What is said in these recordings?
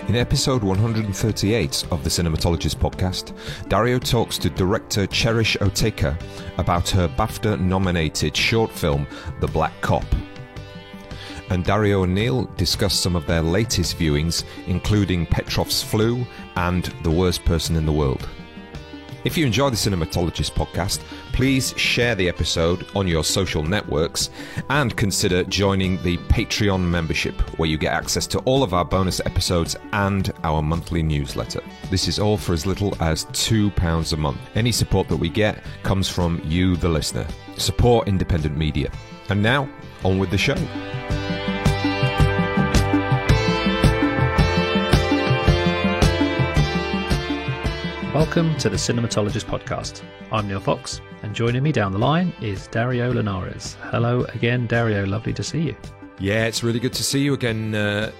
In episode 138 of the Cinematologist podcast, Dario talks to director Cherish Oteka about her BAFTA-nominated short film, The Black Cop. And Dario and Neil discuss some of their latest viewings, including Petrov's Flu and The Worst Person in the World. If you enjoy the Cinematologist podcast, please share the episode on your social networks and consider joining the Patreon membership, where you get access to all of our bonus episodes and our monthly newsletter. This is all for as little as £2 a month. Any support that we get comes from you, the listener. Support independent media. And now, on with the show. Welcome to the Cinematologist podcast. I'm Neil Fox, and joining me down the line is Dario Linares. Hello again, Dario. Lovely to see you. Yeah, it's really good to see you again,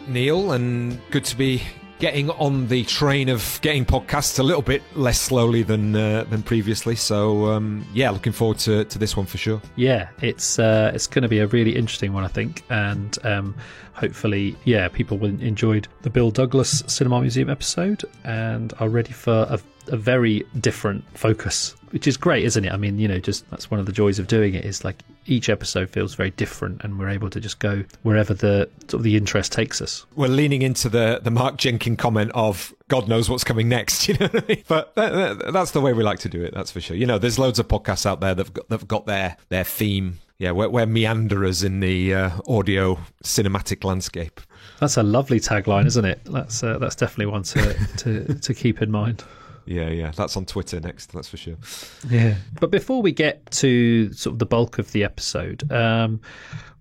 Neil, and good to be getting on the train of getting podcasts a little bit less slowly than previously. So, yeah, looking forward to this one for sure. Yeah, it's going to be a really interesting one, I think, and hopefully, yeah, people will enjoyed the Bill Douglas Cinema Museum episode and are ready for a very different focus, which is great, isn't it? I mean, you know, just that's one of the joys of doing it, is like each episode feels very different and we're able to just go wherever the sort of the interest takes us. We're leaning into the Mark Jenkins comment of God knows what's coming next, you know what I mean? But that's the way we like to do it, that's for sure. You know, there's loads of podcasts out there that've got their theme. Yeah, we're meanderers in the audio cinematic landscape. That's a lovely tagline, isn't it? That's definitely one to keep in mind. Yeah, that's on Twitter next, that's for sure. Yeah, but before we get to sort of the bulk of the episode,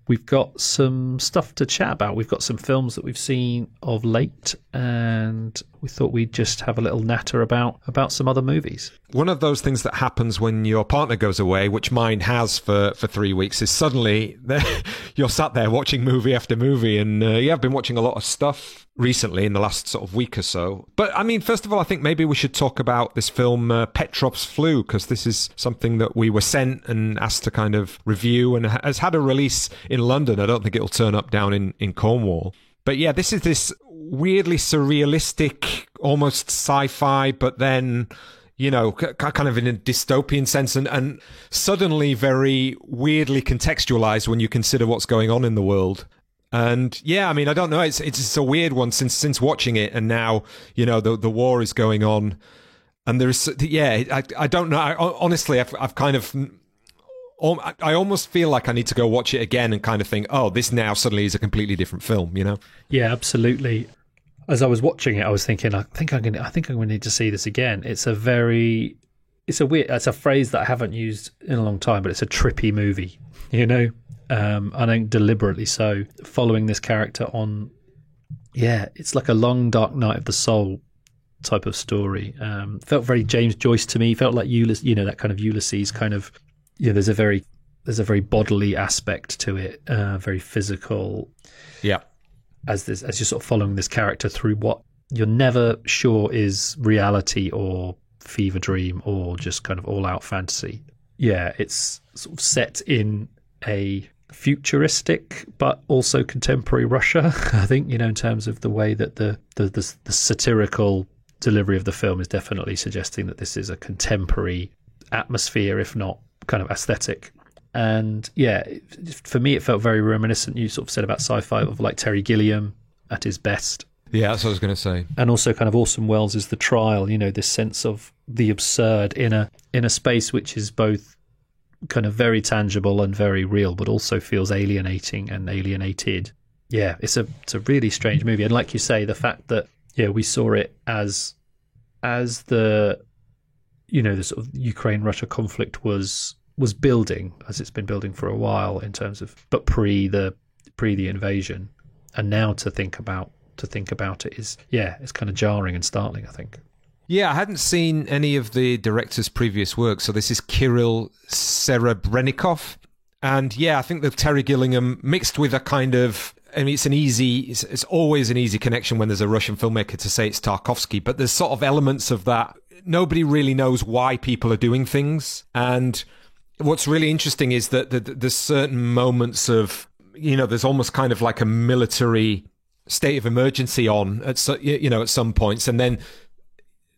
we've got some stuff to chat about. We've got some films that we've seen of late, and we thought we'd just have a little natter about some other movies. One of those things that happens when your partner goes away, which mine has for 3 weeks, is suddenly you're sat there watching movie after movie, and yeah, I've been watching a lot of stuff recently in the last sort of week or so. But I mean, first of all, I think maybe we should talk about this film Petrov's Flu, because this is something that we were sent and asked to kind of review, and has had a release in London. I don't think it'll turn up down in Cornwall. But yeah, this is this weirdly surrealistic, almost sci-fi, but then, you know, kind of in a dystopian sense, and suddenly very weirdly contextualized when you consider what's going on in the world. And yeah, I mean, I don't know. It's a weird one since watching it, and now, you know, the war is going on, and there's I don't know. Honestly, I've kind of, I almost feel like I need to go watch it again and kind of think, oh, this now suddenly is a completely different film, you know? Yeah, absolutely. As I was watching it, I was thinking, I think I'm going to need to see this again. It's a phrase that I haven't used in a long time, but it's a trippy movie, you know? I think deliberately so, following this character on, yeah, it's like a long dark night of the soul type of story. Felt very James Joyce to me. Felt like Ulysses, you know, that kind of Ulysses kind of, yeah, there's a very bodily aspect to it, very physical. Yeah. As you're sort of following this character through what you're never sure is reality or fever dream or just kind of all out fantasy. Yeah, it's sort of set in a futuristic but also contemporary Russia, I think, you know, in terms of the way that the satirical delivery of the film is definitely suggesting that this is a contemporary atmosphere, if not kind of aesthetic. And yeah, for me it felt very reminiscent, you sort of said about sci-fi, of like Terry Gilliam at his best. Yeah, that's what I was going to say. And also kind of Orson Welles' The Trial, you know, this sense of the absurd in a space which is both kind of very tangible and very real, but also feels alienating and alienated. Yeah, it's a really strange movie. And like you say, the fact that, yeah, we saw it as the, you know, the sort of Ukraine-Russia conflict was building, as it's been building for a while in terms of, but pre the invasion, and now to think about it is, yeah, it's kind of jarring and startling, I think. Yeah, I hadn't seen any of the director's previous work, so this is Kirill Serebrennikov. And yeah, I think that Terry Gilliam mixed with a kind of, I mean, it's always an easy connection when there's a Russian filmmaker to say it's Tarkovsky, but there's sort of elements of that. Nobody really knows why people are doing things. And what's really interesting is that there's certain moments of, you know, there's almost kind of like a military state of emergency on at at some points, and then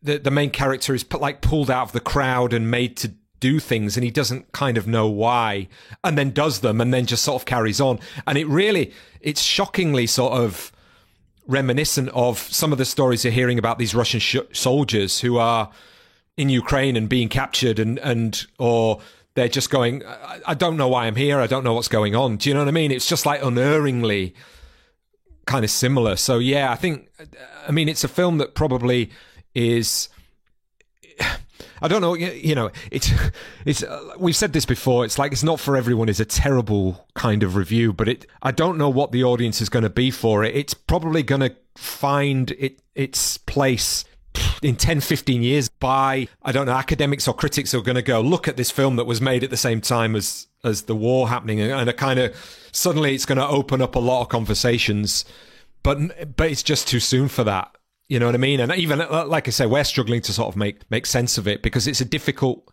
the main character is pulled out of the crowd and made to do things, and he doesn't kind of know why, and then does them, and then just sort of carries on. And it's shockingly sort of reminiscent of some of the stories you're hearing about these Russian soldiers who are in Ukraine and being captured, or they're just going, I don't know why I'm here, I don't know what's going on. Do you know what I mean? It's just like unerringly kind of similar. So yeah, I mean, it's a film that probably is, I don't know, it's we've said this before, it's like It's Not For Everyone is a terrible kind of review, but I don't know what the audience is going to be for it. It's probably going to find its place in 10, 15 years by, I don't know, academics or critics who are going to go, look at this film that was made at the same time as the war happening, and a kind of, suddenly it's going to open up a lot of conversations, but it's just too soon for that. You know what I mean? And even, like I say, we're struggling to sort of make sense of it, because it's a difficult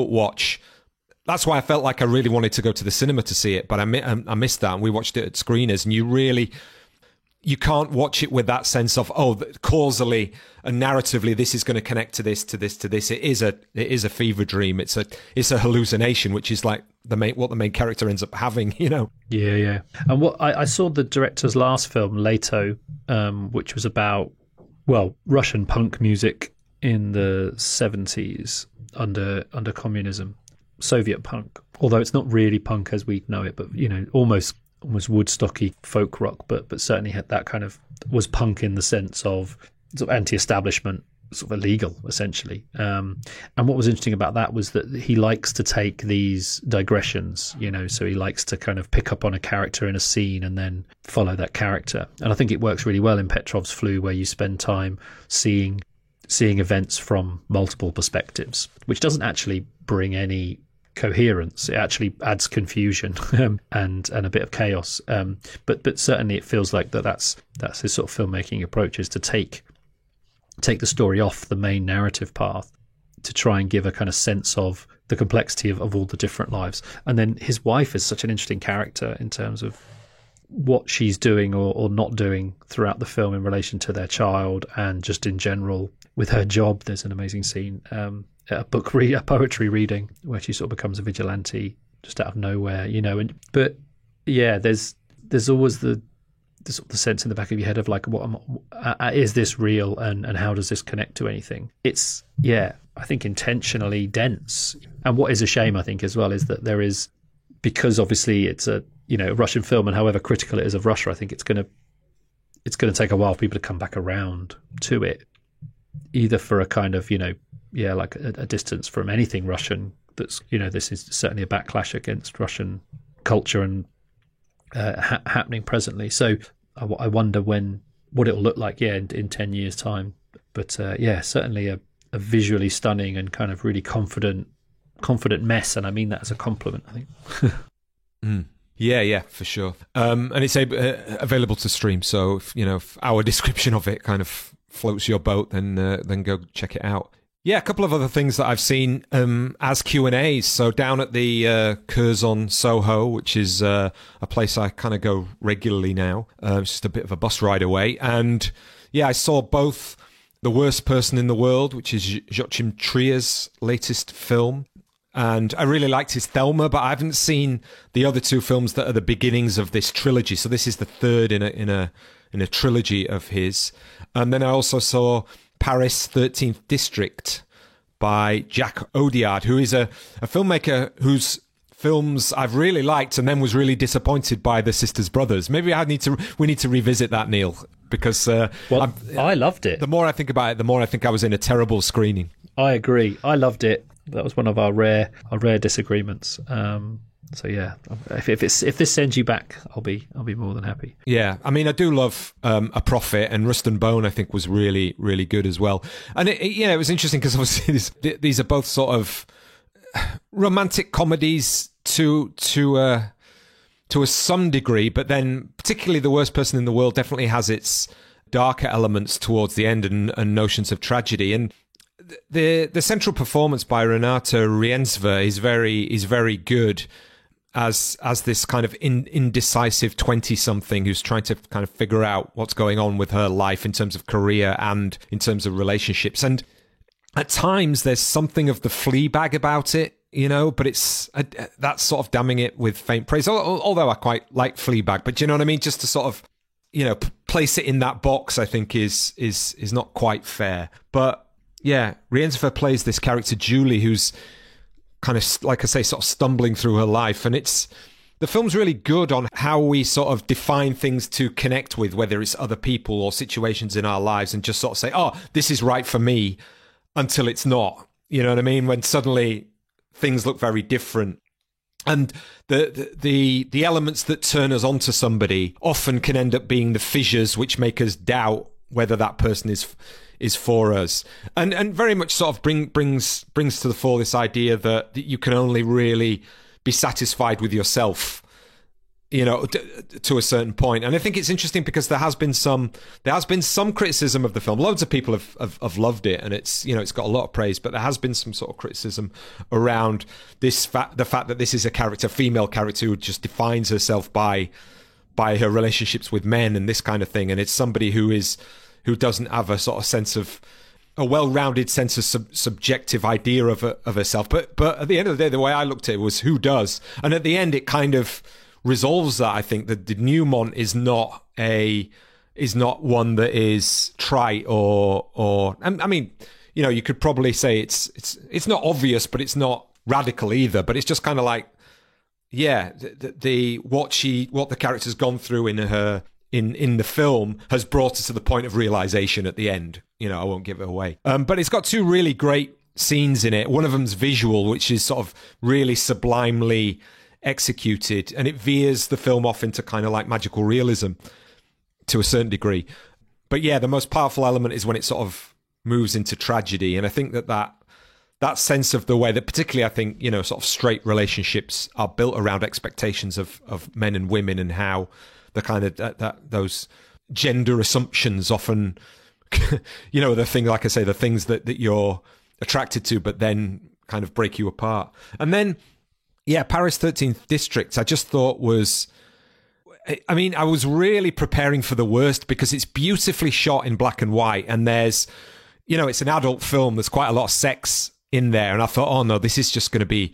watch. That's why I felt like I really wanted to go to the cinema to see it, but I missed that, and we watched it at screeners, and you can't watch it with that sense of, causally and narratively, this is going to connect to this, to this, to this. It is a fever dream. It's a hallucination, which is like what the main character ends up having, Yeah. And what I saw the director's last film, Leto, which was about, Russian punk music in the 70s under communism, Soviet punk. Although it's not really punk as we know it, but almost Woodstocky folk rock, but certainly had that kind of, was punk in the sense of sort of anti-establishment, sort of illegal, essentially. And what was interesting about that was that he likes to take these digressions, so he likes to kind of pick up on a character in a scene and then follow that character. And I think it works really well in Petrov's Flu, where you spend time seeing events from multiple perspectives, which doesn't actually bring any coherence. It actually adds confusion and a bit of chaos. But certainly it feels like that's his sort of filmmaking approach, is to take the story off the main narrative path to try and give a kind of sense of the complexity of all the different lives. And then his wife is such an interesting character in terms of what she's doing or not doing throughout the film in relation to their child, and just in general with her job. There's an amazing scene, a poetry reading, where she sort of becomes a vigilante just out of nowhere, but yeah, there's always the sort of the sense in the back of your head of like, is this real, and how does this connect to anything? It's, I think intentionally dense. And what is a shame, I think, as well, is that there is, because obviously it's a Russian film, and however critical it is of Russia, I think it's going to take a while for people to come back around to it, either for a kind of like a distance from anything Russian. That's this is certainly a backlash against Russian culture and happening presently. So I wonder what it'll look like in 10 years time. But certainly a visually stunning and kind of really confident mess, and I mean that as a compliment, I think. Yeah, for sure. And it's available to stream, so if our description of it kind of floats your boat, then go check it out. Yeah, a couple of other things that I've seen as Q&As. So down at the Curzon Soho, which is a place I kind of go regularly now. It's just a bit of a bus ride away. And yeah, I saw both The Worst Person in the World, which is Joachim Trier's latest film. And I really liked his Thelma, but I haven't seen the other two films that are the beginnings of this trilogy. So this is the third in a trilogy of his. And then I also saw Paris 13th District by Jacques Audiard, who is a filmmaker whose films I've really liked and then was really disappointed by The Sisters Brothers. Maybe we need to revisit that, Neil, because I loved it. The more I think about it, the more I think I was in a terrible screening. I agree. I loved it. That was one of our rare disagreements. So yeah, if this sends you back, I'll be more than happy. Yeah, I mean, I do love A Prophet, and Rust and Bone I think was really, really good as well. And it was interesting because obviously these are both sort of romantic comedies to some degree, but then particularly The Worst Person in the World definitely has its darker elements towards the end and notions of tragedy. And the central performance by Renata Rienzver is very good. as this kind of indecisive 20-something who's trying to kind of figure out what's going on with her life in terms of career and in terms of relationships. And at times there's something of the Fleabag about it, but it's that's sort of damning it with faint praise. Although I quite like Fleabag, but do you know what I mean? Just to sort of, place it in that box, I think is not quite fair. But yeah, Rienzfer plays this character Julie, who's kind of, like I say, sort of stumbling through her life. And the film's really good on how we sort of define things to connect with, whether it's other people or situations in our lives, and just sort of say, oh, this is right for me, until it's not. You know what I mean? When suddenly things look very different. And the elements that turn us onto somebody often can end up being the fissures which make us doubt whether that person is for us, and very much sort of brings to the fore this idea that you can only really be satisfied with yourself, to a certain point. And I think it's interesting because there has been some criticism of the film. Loads of people have loved it, and it's got a lot of praise, but there has been some sort of criticism around the fact that this is a female character who just defines herself by her relationships with men and this kind of thing, and it's somebody who doesn't have a sort of sense of a well-rounded sense of subjective idea of herself. But at the end of the day, the way I looked at it was who does, and at the end it kind of resolves that. I think that the Newmont is not one that is trite or I mean, you could probably say it's not obvious, but it's not radical either. But it's just kind of like, yeah, what the character's gone through in the film has brought us to the point of realization at the end. I won't give it away. But it's got two really great scenes in it. One of them's visual, which is sort of really sublimely executed, and it veers the film off into kind of like magical realism to a certain degree. But yeah, the most powerful element is when it sort of moves into tragedy. And I think that sense of the way that, particularly, I think, sort of straight relationships are built around expectations of men and women, and how the kind of that those gender assumptions often, the thing, like I say, the things that you're attracted to, but then kind of break you apart. And then, yeah, Paris 13th District, I just thought was, I mean, I was really preparing for the worst because it's beautifully shot in black and white, and there's, it's an adult film. There's quite a lot of sex in there. And I thought, oh no, this is just going to be,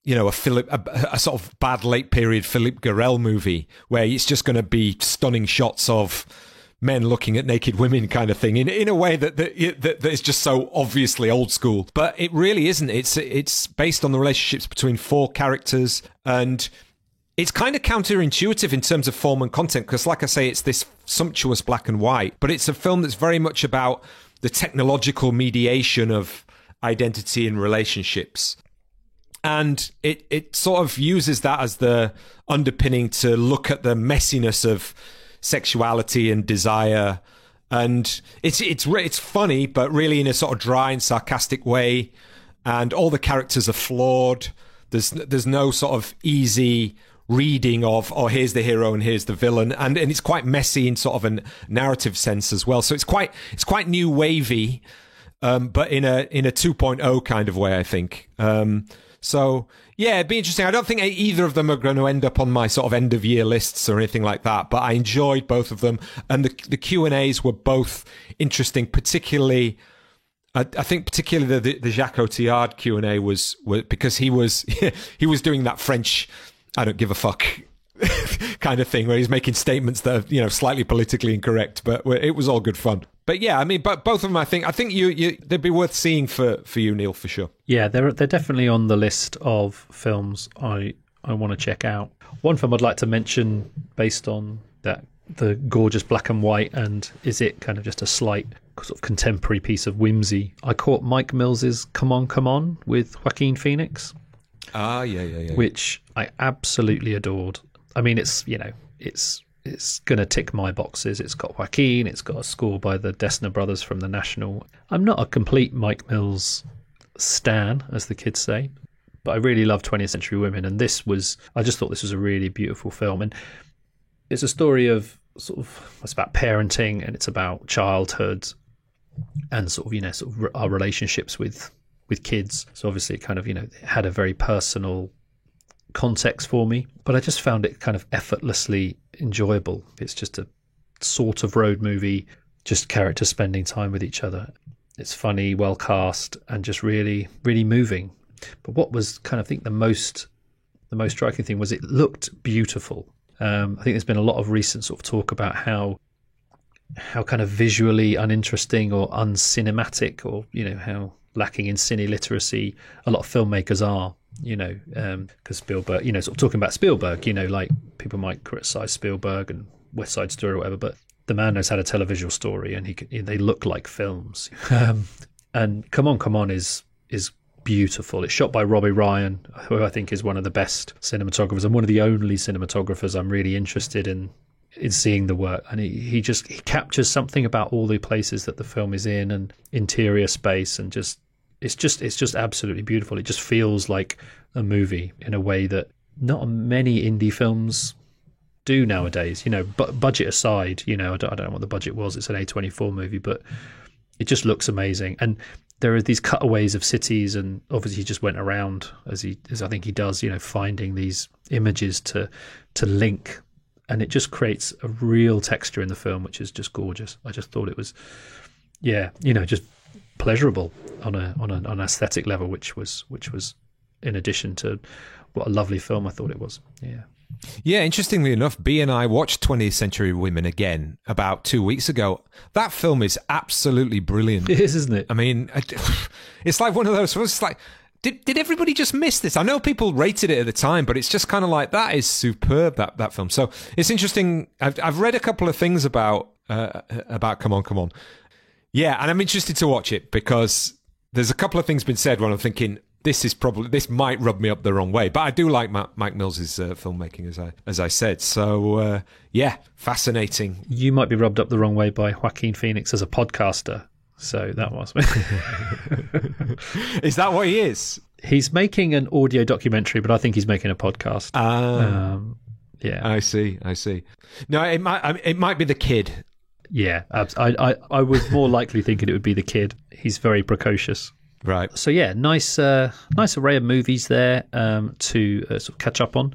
a sort of bad late period Philippe Garrel movie where it's just going to be stunning shots of men looking at naked women kind of thing in a way that is just so obviously old school. But it really isn't. It's based on the relationships between four characters, and it's kind of counterintuitive in terms of form and content because, like I say, it's this sumptuous black and white, but it's a film that's very much about the technological mediation of identity and relationships. And it sort of uses that as the underpinning to look at the messiness of sexuality and desire, and it's funny, but really in a sort of dry and sarcastic way. And all the characters are flawed. There's no sort of easy reading of, oh, here's the hero and here's the villain, and it's quite messy in sort of a narrative sense as well. So it's quite new wavy, but in a 2.0 kind of way, I think. So yeah, it'd be interesting. I don't think either of them are going to end up on my sort of end of year lists or anything like that, but I enjoyed both of them, and the Q&As were both interesting. Particularly, I think particularly the Jacques Audiard Q&A was because he was doing that French I don't give a fuck kind of thing where he's making statements that are, slightly politically incorrect, but it was all good fun. But yeah, I mean, but both of them, I think they'd be worth seeing for you, Neil, for sure. Yeah, they're definitely on the list of films I want to check out. One film I'd like to mention, based on that, the gorgeous black and white, and is it kind of just a slight sort of contemporary piece of whimsy? I caught Mike Mills's Come On, Come On with Joaquin Phoenix. Ah, yeah. Which I absolutely adored. I mean, it's going to tick my boxes. It's got Joaquin. It's got a score by the Dessner brothers from The National. I'm not a complete Mike Mills stan, as the kids say, but I really love 20th Century Women, and I just thought this was a really beautiful film. And it's a story of it's about parenting, and it's about childhood, and sort of our relationships with kids. So obviously, it kind of it had a very personal context for me, but I just found it kind of effortlessly enjoyable. It's just a sort of road movie, just characters spending time with each other. It's funny, well cast, and just really, really moving. But what was kind of, I think, the most striking thing was it looked beautiful. I think there's been a lot of recent sort of talk about how kind of visually uninteresting or uncinematic, or how lacking in cine literacy a lot of filmmakers are. Because Spielberg, sort of talking about Spielberg, like people might criticize Spielberg and West Side Story or whatever, but the man knows how to tell a visual story, and they look like films. And Come On is beautiful. It's shot by Robbie Ryan, who I think is one of the best cinematographers and one of the only cinematographers I'm really interested in seeing the work. And he captures something about all the places that the film is in and interior space, and it's just absolutely beautiful. It just feels like a movie in a way that not many indie films do nowadays. But budget aside, I don't know what the budget was. It's an A24 movie, but it just looks amazing. And there are these cutaways of cities, and obviously he just went around as I think he does, finding these images to link, and it just creates a real texture in the film, which is just gorgeous. I just thought it was, just pleasurable on an aesthetic level, which was in addition to what a lovely film I thought it was. Yeah, interestingly enough, B and I watched 20th Century Women again about 2 weeks ago. That film is absolutely brilliant. It is, isn't it? I mean, it's like one of those films. It's like, did everybody just miss this? I know people rated it at the time, but it's just kind of like, that is superb, that film. So it's interesting. I've read a couple of things about Come On. Yeah, and I'm interested to watch it because there's a couple of things been said when I'm thinking, this might rub me up the wrong way, but I do like Mike Mills' filmmaking, as I said. So fascinating. You might be rubbed up the wrong way by Joaquin Phoenix as a podcaster. So that was Is that what he is? He's making an audio documentary, but I think he's making a podcast. Yeah, I see. No, it might be the kid. Yeah, I was more likely thinking it would be the kid. He's very precocious. Right. So yeah, nice array of movies there to sort of catch up on,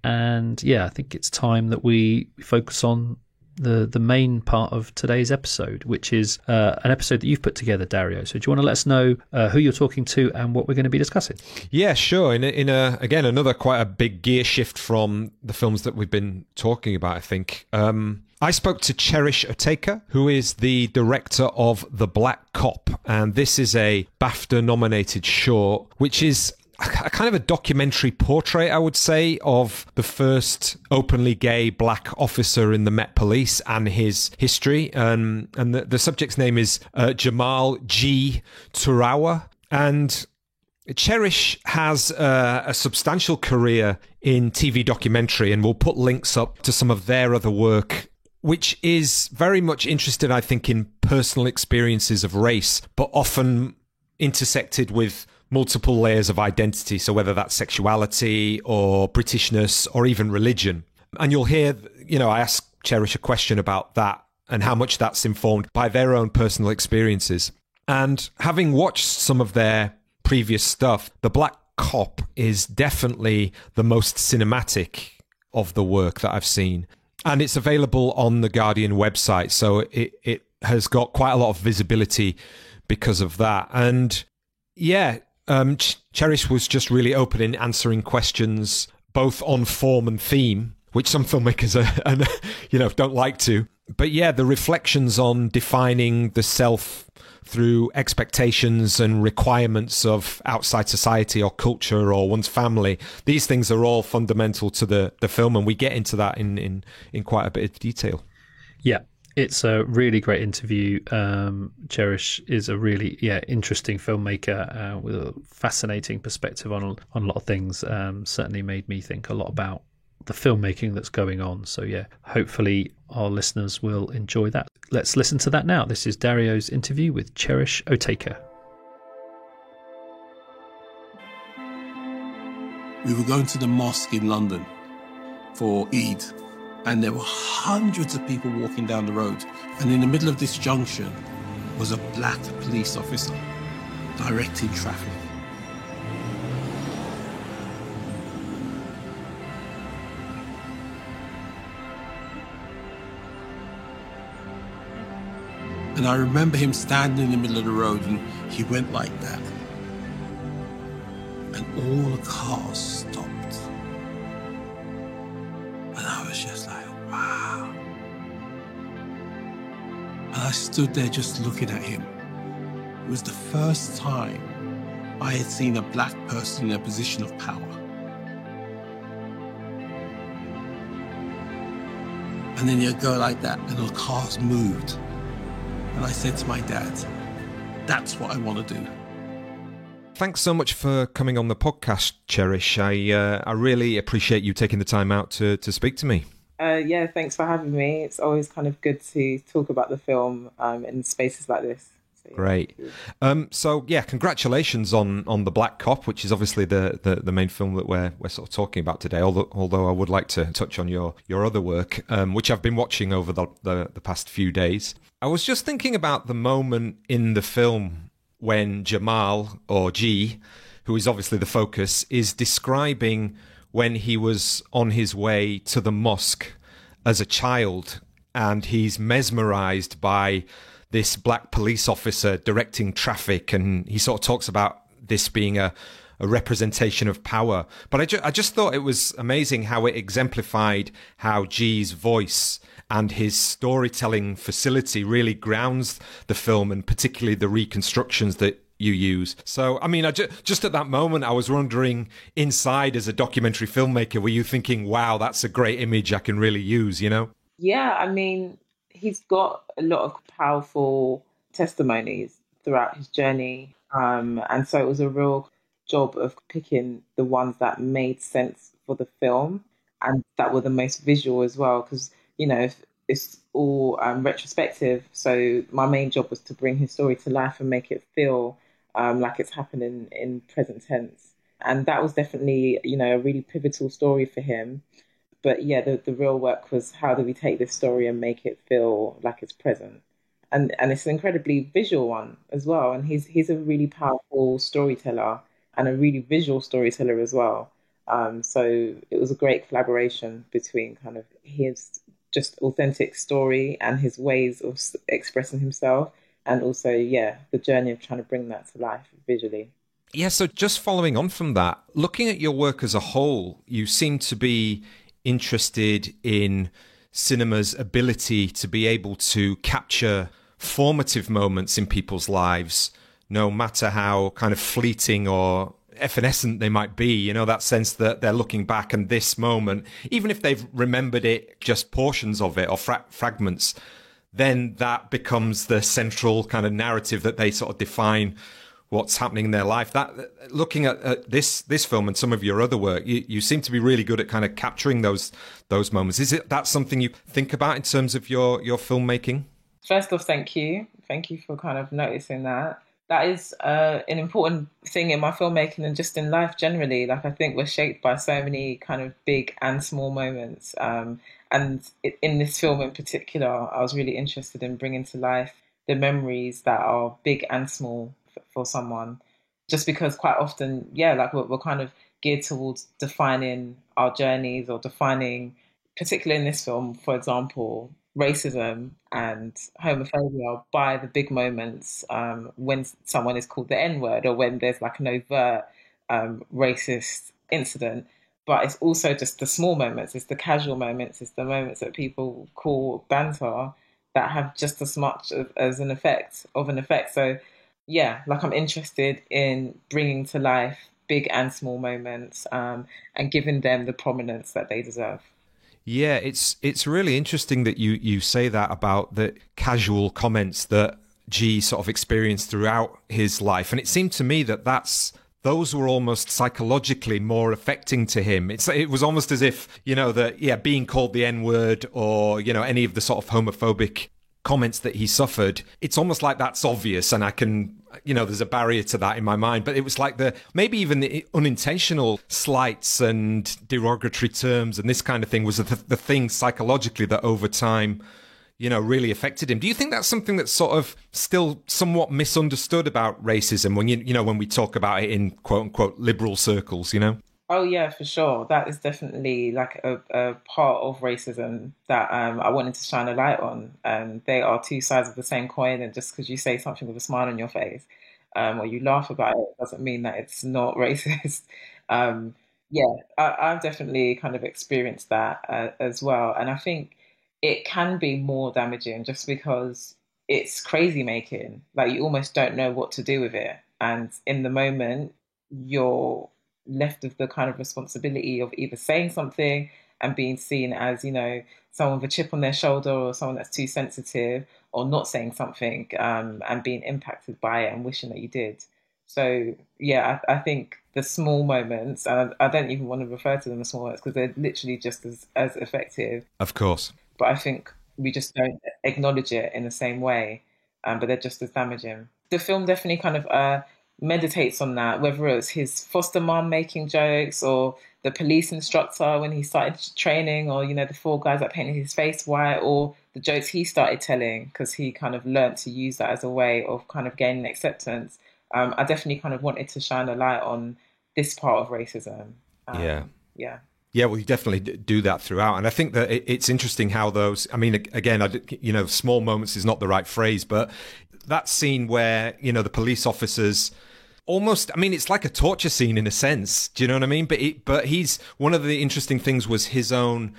and yeah, I think it's time that we focus on the main part of today's episode, which is an episode that you've put together, Dario. So do you want to let us know who you're talking to and what we're going to be discussing? Yeah, sure. In again, another quite a big gear shift from the films that we've been talking about, I think. I spoke to Cherish Otake, who is the director of The Black Cop, and this is a BAFTA-nominated short, which is a kind of a documentary portrait, I would say, of the first openly gay black officer in the Met Police and his history. And the subject's name is Jamal G. Turawa. And Cherish has a substantial career in TV documentary, and we'll put links up to some of their other work, which is very much interested, I think, in personal experiences of race, but often intersected with multiple layers of identity. So whether that's sexuality or Britishness or even religion. And you'll hear, I asked Cherish a question about that and how much that's informed by their own personal experiences. And having watched some of their previous stuff, The Black Cop is definitely the most cinematic of the work that I've seen. And it's available on the Guardian website, so it has got quite a lot of visibility because of that. And yeah, Cherish was just really open in answering questions, both on form and theme, which some filmmakers don't like to. But yeah, the reflections on defining the self through expectations and requirements of outside society or culture or one's family. These things are all fundamental to the film, and we get into that in quite a bit of detail. Yeah, it's a really great interview. Cherish is a really interesting filmmaker with a fascinating perspective on a lot of things. Certainly made me think a lot about the filmmaking that's going on. So yeah, hopefully our listeners will enjoy that. Let's listen to that now. This is Dario's interview with Cherish Otake. We were going to the mosque in London for Eid, and there were hundreds of people walking down the road. And in the middle of this junction was a black police officer directing traffic. And I remember him standing in the middle of the road and he went like that. And all the cars stopped. And I was just like, wow. And I stood there just looking at him. It was the first time I had seen a black person in a position of power. And then you go like that and the cars moved. And I said to my dad, that's what I want to do. Thanks so much for coming on the podcast, Cherish. I really appreciate you taking the time out to speak to me. Yeah, thanks for having me. It's always kind of good to talk about the film in spaces like this. So, yeah, great. So yeah, congratulations on The Black Cop, which is obviously the main film that we're sort of talking about today. Although I would like to touch on your other work, which I've been watching over the past few days. I was just thinking about the moment in the film when Jamal, or G, who is obviously the focus, is describing when he was on his way to the mosque as a child, and he's mesmerized by this black police officer directing traffic, and he sort of talks about this being a representation of power. But I just thought it was amazing how it exemplified how G's voice and his storytelling facility really grounds the film, and particularly the reconstructions that you use. So, I mean, just at that moment, I was wondering, inside as a documentary filmmaker, were you thinking, wow, that's a great image I can really use, you know? Yeah, I mean, he's got a lot of powerful testimonies throughout his journey. And so it was a real job of picking the ones that made sense for the film and that were the most visual as well. Because, you know, it's all retrospective. So my main job was to bring his story to life and make it feel like it's happening in present tense. And that was definitely, you know, a really pivotal story for him. But yeah, the real work was, how do we take this story and make it feel like it's present? And it's an incredibly visual one as well. And he's a really powerful storyteller and a really visual storyteller as well. So it was a great collaboration between kind of his just authentic story and his ways of expressing himself, and also, yeah, the journey of trying to bring that to life visually. Yeah, so just following on from that, looking at your work as a whole, you seem to be interested in cinema's ability to be able to capture formative moments in people's lives, no matter how kind of fleeting or evanescent they might be, you know, that sense that they're looking back and this moment, even if they've remembered it, just portions of it or fragments, then that becomes the central kind of narrative that they sort of define what's happening in their life. That, looking at this film and some of your other work, you seem to be really good at kind of capturing those moments. Is it that something you think about in terms of your filmmaking? First off, thank you for kind of noticing that. That is an important thing in my filmmaking and just in life generally. Like, I think we're shaped by so many kind of big and small moments. And in this film in particular, I was really interested in bringing to life the memories that are big and small for someone. Just because quite often, yeah, like we're kind of geared towards defining our journeys or defining, particularly in this film, for example, racism and homophobia by the big moments, when someone is called the N-word or when there's like an overt racist incident. But it's also just the small moments, it's the casual moments, it's the moments that people call banter that have just as much as an effect. So yeah, like I'm interested in bringing to life big and small moments and giving them the prominence that they deserve. Yeah, it's really interesting that you say that about the casual comments that G sort of experienced throughout his life. And it seemed to me that those were almost psychologically more affecting to him. It was almost as if, you know, being called the N-word or, you know, any of the sort of homophobic comments that he suffered, it's almost like that's obvious and I can, you know, there's a barrier to that in my mind. But it was like maybe even the unintentional slights and derogatory terms and this kind of thing was the thing psychologically that over time, you know, really affected him. Do you think that's something that's sort of still somewhat misunderstood about racism when when we talk about it in quote unquote liberal circles, you know? Oh yeah, for sure. That is definitely like a part of racism that I wanted to shine a light on. They are two sides of the same coin, and just because you say something with a smile on your face, or you laugh about it, doesn't mean that it's not racist. Um, yeah, I've definitely kind of experienced that as well, and I think it can be more damaging just because it's crazy making. Like you almost don't know what to do with it, and in the moment, you're left with the kind of responsibility of either saying something and being seen as, someone with a chip on their shoulder or someone that's too sensitive, or not saying something and being impacted by it and wishing that you did. So, yeah, I think the small moments, and I don't even want to refer to them as small moments because they're literally just as effective. Of course. But I think we just don't acknowledge it in the same way, but they're just as damaging. The film definitely kind of meditates on that, whether it was his foster mom making jokes or the police instructor when he started training, or, the four guys that painted his face white, or the jokes he started telling because he kind of learnt to use that as a way of kind of gaining acceptance. I definitely kind of wanted to shine a light on this part of racism. Yeah. Yeah. Yeah, well, you definitely do that throughout. And I think that it's interesting how those, I mean, again, small moments is not the right phrase, but that scene where, the police officers almost, I mean, it's like a torture scene in a sense. Do you know what I mean? But he's, one of the interesting things was his own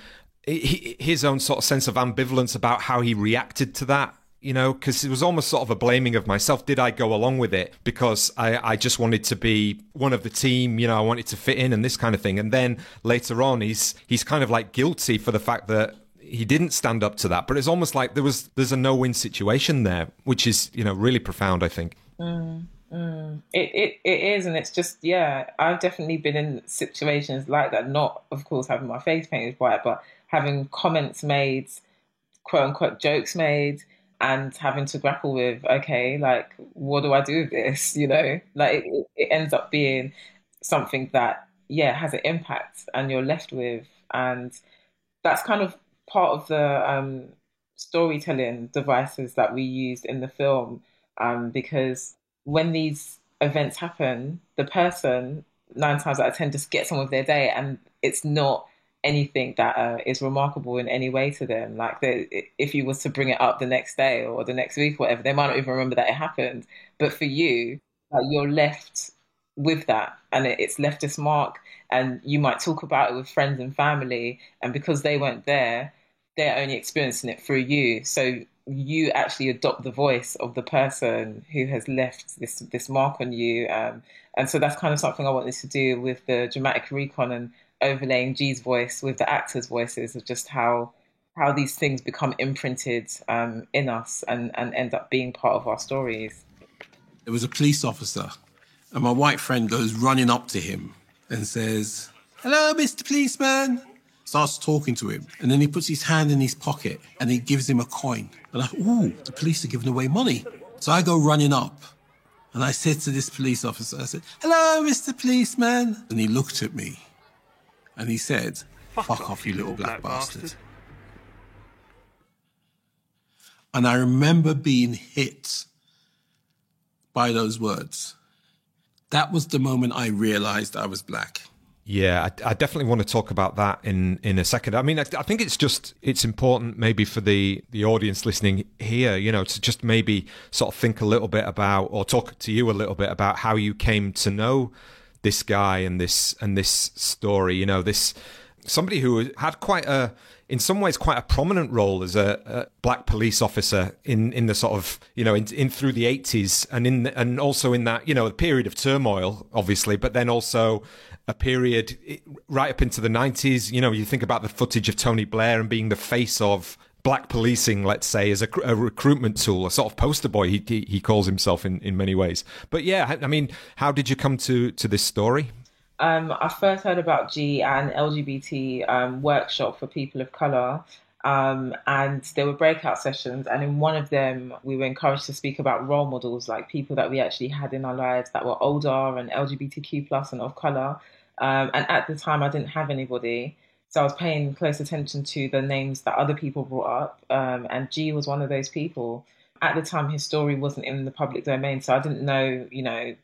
sort of sense of ambivalence about how he reacted to that. Because it was almost sort of a blaming of myself. Did I go along with it because I just wanted to be one of the team? I wanted to fit in and this kind of thing. And then later on, he's kind of like guilty for the fact that he didn't stand up to that. But it's almost like there's a no-win situation there, which is really profound, I think. It is, and it's just, yeah, I've definitely been in situations like that. Not, of course, having my face painted white, but having comments made, quote unquote, jokes made, and having to grapple with, okay, like, what do I do with this? Like it ends up being something that, yeah, has an impact and you're left with. And that's kind of part of the storytelling devices that we used in the film, because when these events happen, the person, 9 times out of 10, just gets on with their day, and it's not anything that is remarkable in any way to them. Like if you was to bring it up the next day or the next week, or whatever, they might not even remember that it happened. But for you, like, you're left with that, and it's left its mark. And you might talk about it with friends and family, and because they weren't there, they're only experiencing it through you. So you actually adopt the voice of the person who has left this mark on you. And so that's kind of something I wanted to do with the dramatic recon, and overlaying G's voice with the actors' voices, of just how these things become imprinted in us and end up being part of our stories. There was a police officer, and my white friend goes running up to him and says, "Hello, Mr. Policeman." Starts talking to him, and then he puts his hand in his pocket and he gives him a coin. And I thought, ooh, the police are giving away money. So I go running up and I said to this police officer, I said, "Hello, Mr. Policeman." And he looked at me and he said, "Fuck off, you little black bastard." And I remember being hit by those words. That was the moment I realized I was black. Yeah, I definitely want to talk about that in a second. I mean, I think it's important maybe for the audience listening here, to just maybe sort of think a little bit about, or talk to you a little bit about how you came to know this guy and this story. This somebody who had in some ways quite a prominent role as a black police officer in the sort of, in through the 80s and also in that, a period of turmoil, obviously, but then also a period right up into the 90s. You think about the footage of Tony Blair and being the face of black policing, let's say, as a recruitment tool, a sort of poster boy, he calls himself in many ways. But yeah, I mean, how did you come to this story? I first heard about G at an LGBT workshop for people of colour, and there were breakout sessions, and in one of them we were encouraged to speak about role models, like people that we actually had in our lives that were older and LGBTQ plus and of colour. And at the time I didn't have anybody, so I was paying close attention to the names that other people brought up, and G was one of those people. At the time, his story wasn't in the public domain, so I didn't know,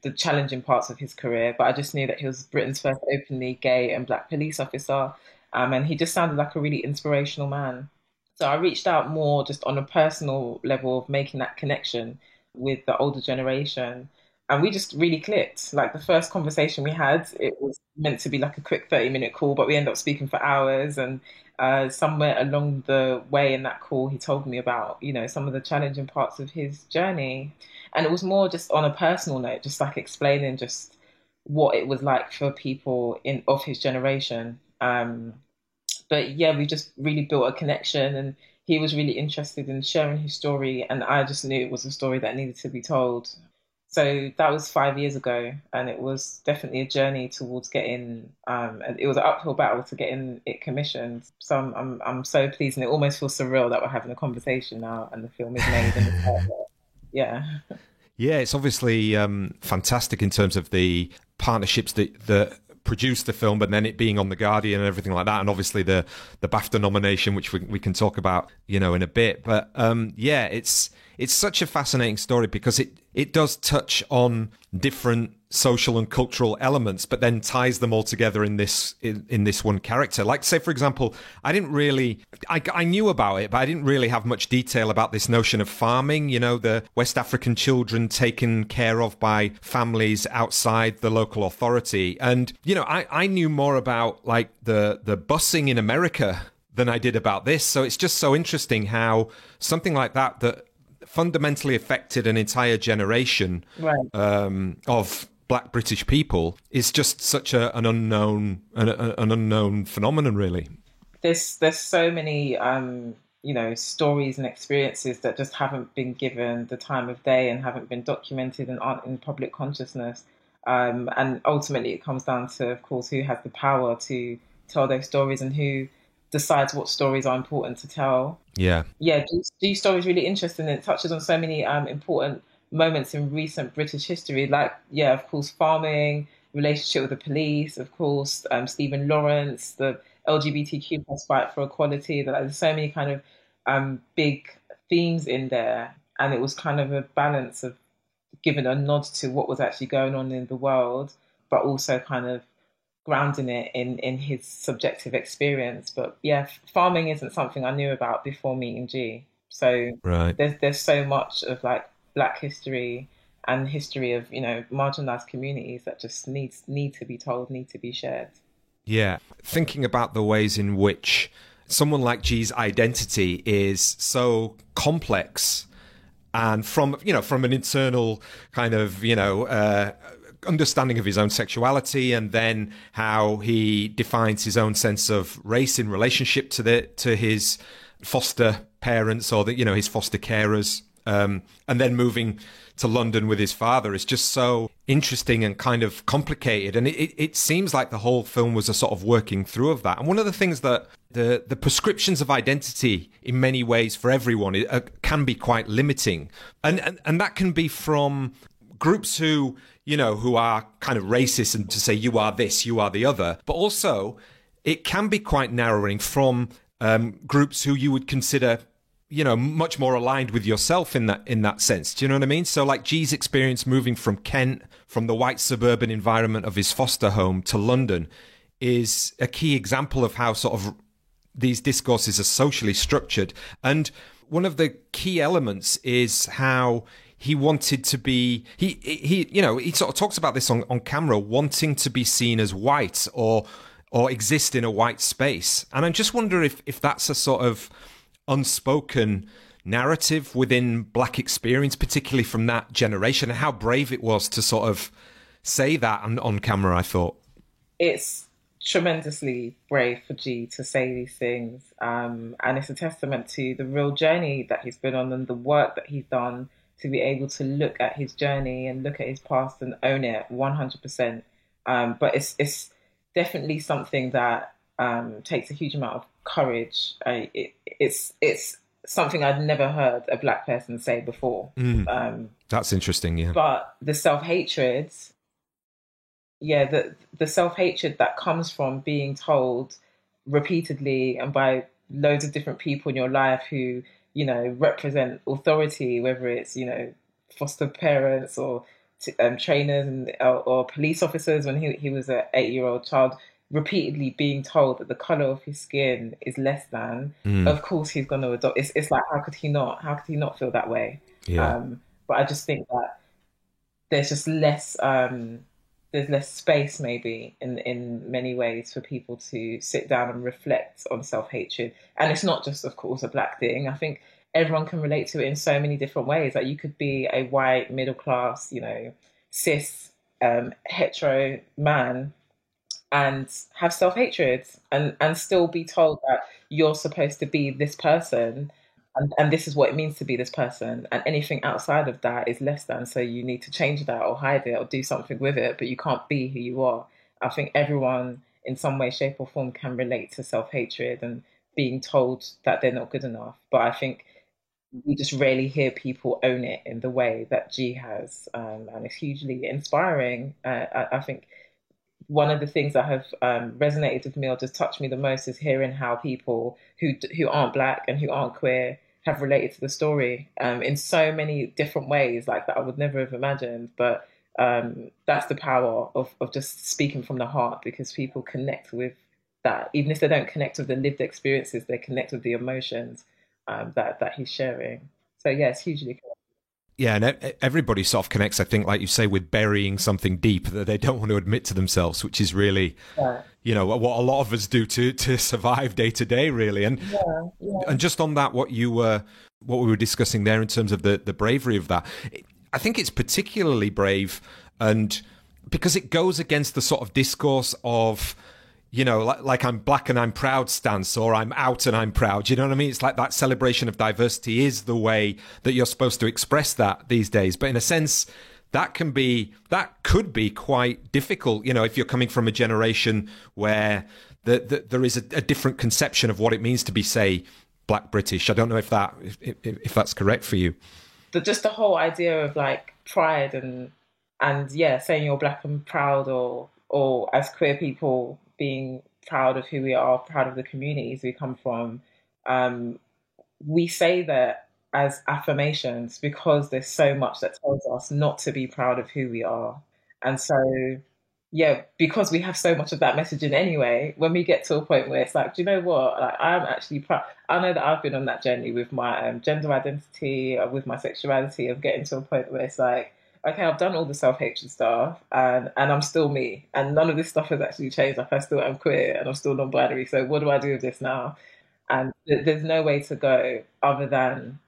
the challenging parts of his career, but I just knew that he was Britain's first openly gay and black police officer, and he just sounded like a really inspirational man. So I reached out more just on a personal level of making that connection with the older generation. And we just really clicked. Like the first conversation we had, it was meant to be like a quick 30-minute call, but we ended up speaking for hours. And somewhere along the way in that call, he told me about, some of the challenging parts of his journey. And it was more just on a personal note, just like explaining just what it was like for people of his generation. But yeah, we just really built a connection, and he was really interested in sharing his story, and I just knew it was a story that needed to be told. So that was 5 years ago, and it was definitely a journey towards getting. And it was an uphill battle to getting it commissioned. So I'm so pleased, and it almost feels surreal that we're having a conversation now, and the film is made. And it's out there. Yeah. Yeah, it's obviously fantastic in terms of the partnerships that produced the film, but then it being on The Guardian and everything like that, and obviously the BAFTA nomination, which we can talk about, in a bit. But yeah, it's such a fascinating story because it does touch on different social and cultural elements, but then ties them all together in this one character. Like, say, for example, I knew about it, but I didn't really have much detail about this notion of farming, the West African children taken care of by families outside the local authority. And, I knew more about like the busing in America than I did about this. So it's just so interesting how something like that fundamentally affected an entire generation of Black British people is just such an unknown phenomenon, really. There's so many stories and experiences that just haven't been given the time of day and haven't been documented and aren't in public consciousness. And ultimately, it comes down to, of course, who has the power to tell those stories and who decides what stories are important to tell. Yeah. These stories really interesting. It touches on so many important moments in recent British history, like, of course, farming, relationship with the police, of course, Stephen Lawrence, the LGBTQ plus fight for equality. There's so many kind of big themes in there. And it was kind of a balance of giving a nod to what was actually going on in the world, but also kind of grounding it in his subjective experience. But yeah, farming isn't something I knew about before meeting G. So there's so much of like Black history and history of, marginalized communities that just need to be told, need to be shared. Yeah. Thinking about the ways in which someone like G's identity is so complex, and from an internal kind of, understanding of his own sexuality, and then how he defines his own sense of race in relationship to his foster parents or his foster carers, and then moving to London with his father is just so interesting and kind of complicated. And it seems like the whole film was a sort of working through of that. And one of the things that the prescriptions of identity in many ways for everyone can be quite limiting. And that can be from groups who are kind of racist and to say you are this, you are the other. But also it can be quite narrowing from groups who you would consider much more aligned with yourself in that sense. Do you know what I mean? So like G's experience moving from Kent, from the white suburban environment of his foster home to London, is a key example of how sort of these discourses are socially structured. And one of the key elements is how he wanted to be, he sort of talks about this on camera, wanting to be seen as white or exist in a white space. And I just wonder if that's a sort of unspoken narrative within Black experience, particularly from that generation, and how brave it was to sort of say that on camera, I thought. It's tremendously brave for G to say these things. And it's a testament to the real journey that he's been on and the work that he's done to be able to look at his journey and look at his past and own it 100%. But it's definitely something that takes a huge amount of courage. It's something I'd never heard a Black person say before. That's interesting, yeah. But the self-hatred, the self-hatred that comes from being told repeatedly and by loads of different people in your life who represent authority, whether it's, foster parents or trainers or police officers when he was an 8-year-old child, repeatedly being told that the color of his skin is less than, of course he's going to adopt. It's like, how could he not? How could he not feel that way? Yeah. But I just think that there's just less there's less space maybe in many ways for people to sit down and reflect on self-hatred. And it's not just, of course, a black thing. I think everyone can relate to it in so many different ways. Like, you could be a white, middle class, cis, hetero man and have self-hatred and still be told that you're supposed to be this person. And this is what it means to be this person. And anything outside of that is less than. So you need to change that or hide it or do something with it, but you can't be who you are. I think everyone in some way, shape or form can relate to self-hatred and being told that they're not good enough. But I think we just rarely hear people own it in the way that G has. And it's hugely inspiring. I think one of the things that have resonated with me or just touched me the most is hearing how people who aren't black and who aren't queer have related to the story in so many different ways, like that I would never have imagined. But that's the power of just speaking from the heart, because people connect with that. Even if they don't connect with the lived experiences, they connect with the emotions that he's sharing. So yeah, it's hugely cool. Yeah, and everybody sort of connects, I think, like you say, with burying something deep that they don't want to admit to themselves, which is really, what a lot of us do to survive day to day, really. And and just on that, what we were discussing there in terms of the bravery of that, I think it's particularly brave, and because it goes against the sort of discourse of, like I'm black and I'm proud stance, or I'm out and I'm proud. You know what I mean? It's like that celebration of diversity is the way that you're supposed to express that these days. But in a sense, that could be quite difficult, if you're coming from a generation where there is a different conception of what it means to be, say, black British. I don't know if that's correct for you. Just the whole idea of like pride and saying you're black and proud, or as queer people being proud of who we are, proud of the communities we come from. We say that as affirmations because there's so much that tells us not to be proud of who we are. And so, because we have so much of that messaging anyway, when we get to a point where it's like, do you know what? Like, I'm actually proud. I know that I've been on that journey with my gender identity, with my sexuality, of getting to a point where it's like, okay, I've done all the self-hatred stuff and I'm still me. And none of this stuff has actually changed. Like, I still am queer and I'm still non-binary. So what do I do with this now? And there's no way to go other than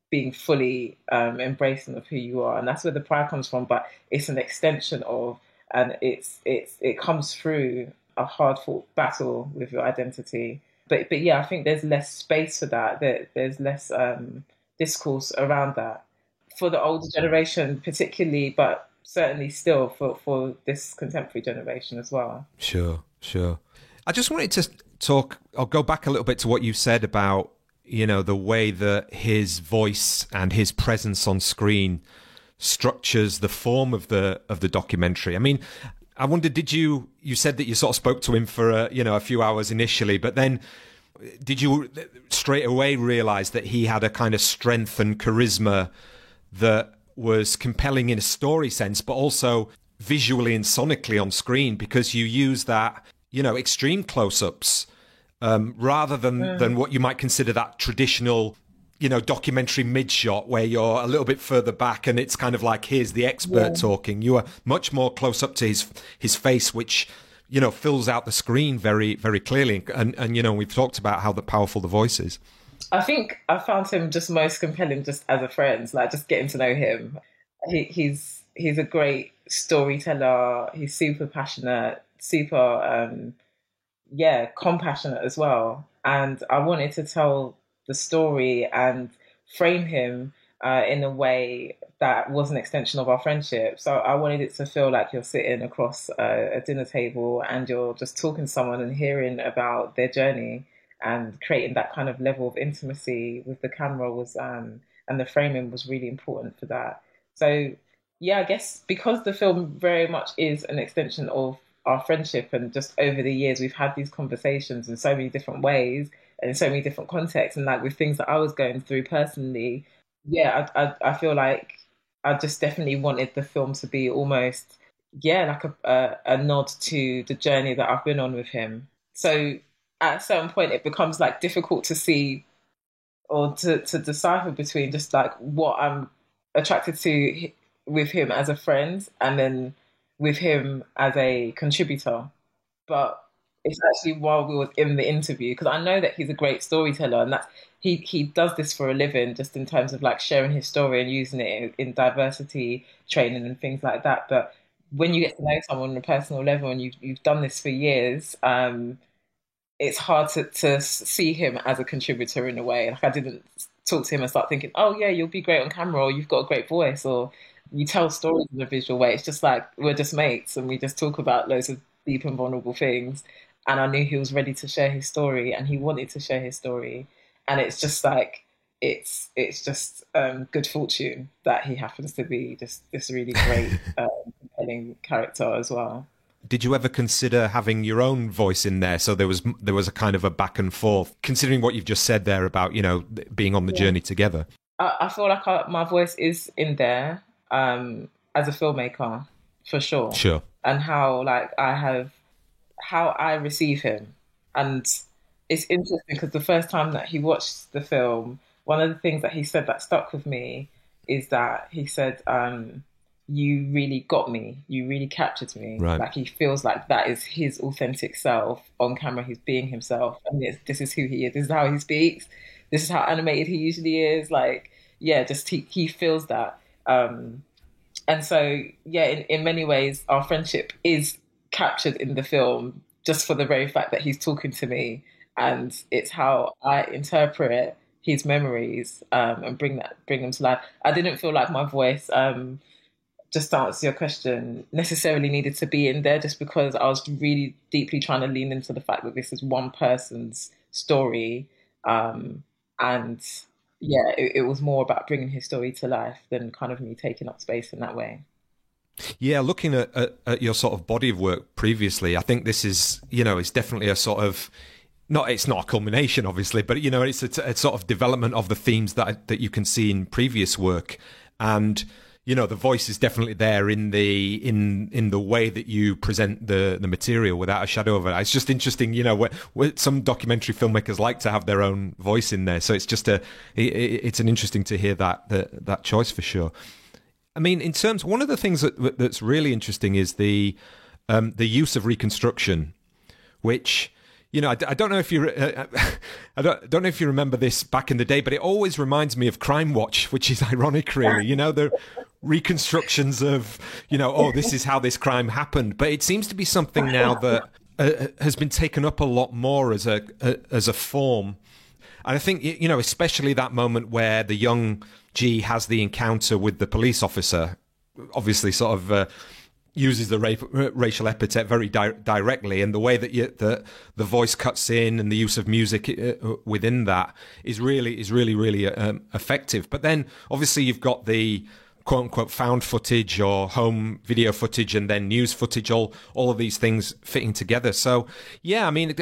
being fully embracing of who you are. And that's where the pride comes from. But it's an extension of, and it comes through a hard-fought battle with your identity. But yeah, I think there's less space for that. There's less discourse around that. For the older generation particularly, but certainly still for this contemporary generation as well. Sure. I just wanted to I'll go back a little bit to what you said about, the way that his voice and his presence on screen structures the form of the documentary. I mean, I wondered, you said that you sort of spoke to him for a few hours initially, but then did you straight away realize that he had a kind of strength and charisma that was compelling in a story sense, but also visually and sonically on screen, because you use that, extreme close-ups rather than what you might consider that traditional, documentary mid-shot where you're a little bit further back and it's kind of like, here's the expert talking. You are much more close up to his face, which, fills out the screen very, very clearly. And we've talked about how powerful the voice is. I think I found him just most compelling just as a friend, like just getting to know him. He's a great storyteller. He's super passionate, super, compassionate as well. And I wanted to tell the story and frame him in a way that was an extension of our friendship. So I wanted it to feel like you're sitting across a dinner table and you're just talking to someone and hearing about their journey, and creating that kind of level of intimacy with the camera was, and the framing was really important for that. So yeah, I guess because the film very much is an extension of our friendship, and just over the years we've had these conversations in so many different ways, in so many different contexts, and like with things that I was going through personally. Yeah, I feel like I just definitely wanted the film to be almost, yeah, like a nod to the journey that I've been on with him. So at a certain point, it becomes like difficult to see or to decipher between just like what I'm attracted to with him as a friend and then with him as a contributor. But it's actually while we were in the interview, because I know that he's a great storyteller, and that's he does this for a living, just in terms of like sharing his story and using it in diversity training and things like that. But when you get to know someone on a personal level and you've done this for years, it's hard to see him as a contributor in a way. Like I didn't talk to him and start thinking, oh yeah, you'll be great on camera, or you've got a great voice, or you tell stories in a visual way. It's just like we're just mates and we just talk about loads of deep and vulnerable things. And I knew he was ready to share his story and he wanted to share his story. And it's just like it's just good fortune that he happens to be just this really great compelling character as well. Did you ever consider having your own voice in there? So there was a kind of a back and forth, considering what you've just said there about, you know, being on the journey together. I feel like my voice is in there as a filmmaker, for sure. Sure. And how I receive him. And it's interesting because the first time that he watched the film, one of the things that he said that stuck with me is that he said, you really got me. You really captured me. Right. Like he feels like that is his authentic self on camera. He's being himself, and this is who he is. This is how he speaks. This is how animated he usually is. Like, yeah, just he feels that. And so, yeah, in many ways, our friendship is captured in the film just for the very fact that he's talking to me, and it's how I interpret his memories and bring them to life. I didn't feel like my voice. Just to answer your question, necessarily needed to be in there just because I was really deeply trying to lean into the fact that this is one person's story. And yeah, it was more about bringing his story to life than kind of me taking up space in that way. Yeah, looking at your sort of body of work previously, I think this is, you know, it's definitely a sort of, it's not a culmination, obviously, but, you know, it's a sort of development of the themes that you can see in previous work. And you know, the voice is definitely there in the way that you present the material, without a shadow of it. It's just interesting, you know, where some documentary filmmakers like to have their own voice in there. So it's just it's an interesting to hear that choice for sure. I mean, in terms, one of the things that's really interesting is the use of reconstruction, which, you know, I don't know if you I don't know if you remember this back in the day, but it always reminds me of Crime Watch, which is ironic, really. You know, the reconstructions of, you know, oh, this is how this crime happened, but it seems to be something now that has been taken up a lot more as a form. And I think, you know, especially that moment where the young G has the encounter with the police officer, obviously sort of uses the racial epithet very directly, and the way that the voice cuts in and the use of music within that is really effective. But then obviously you've got the quote unquote found footage or home video footage and then news footage, all of these things fitting together. So yeah, I mean,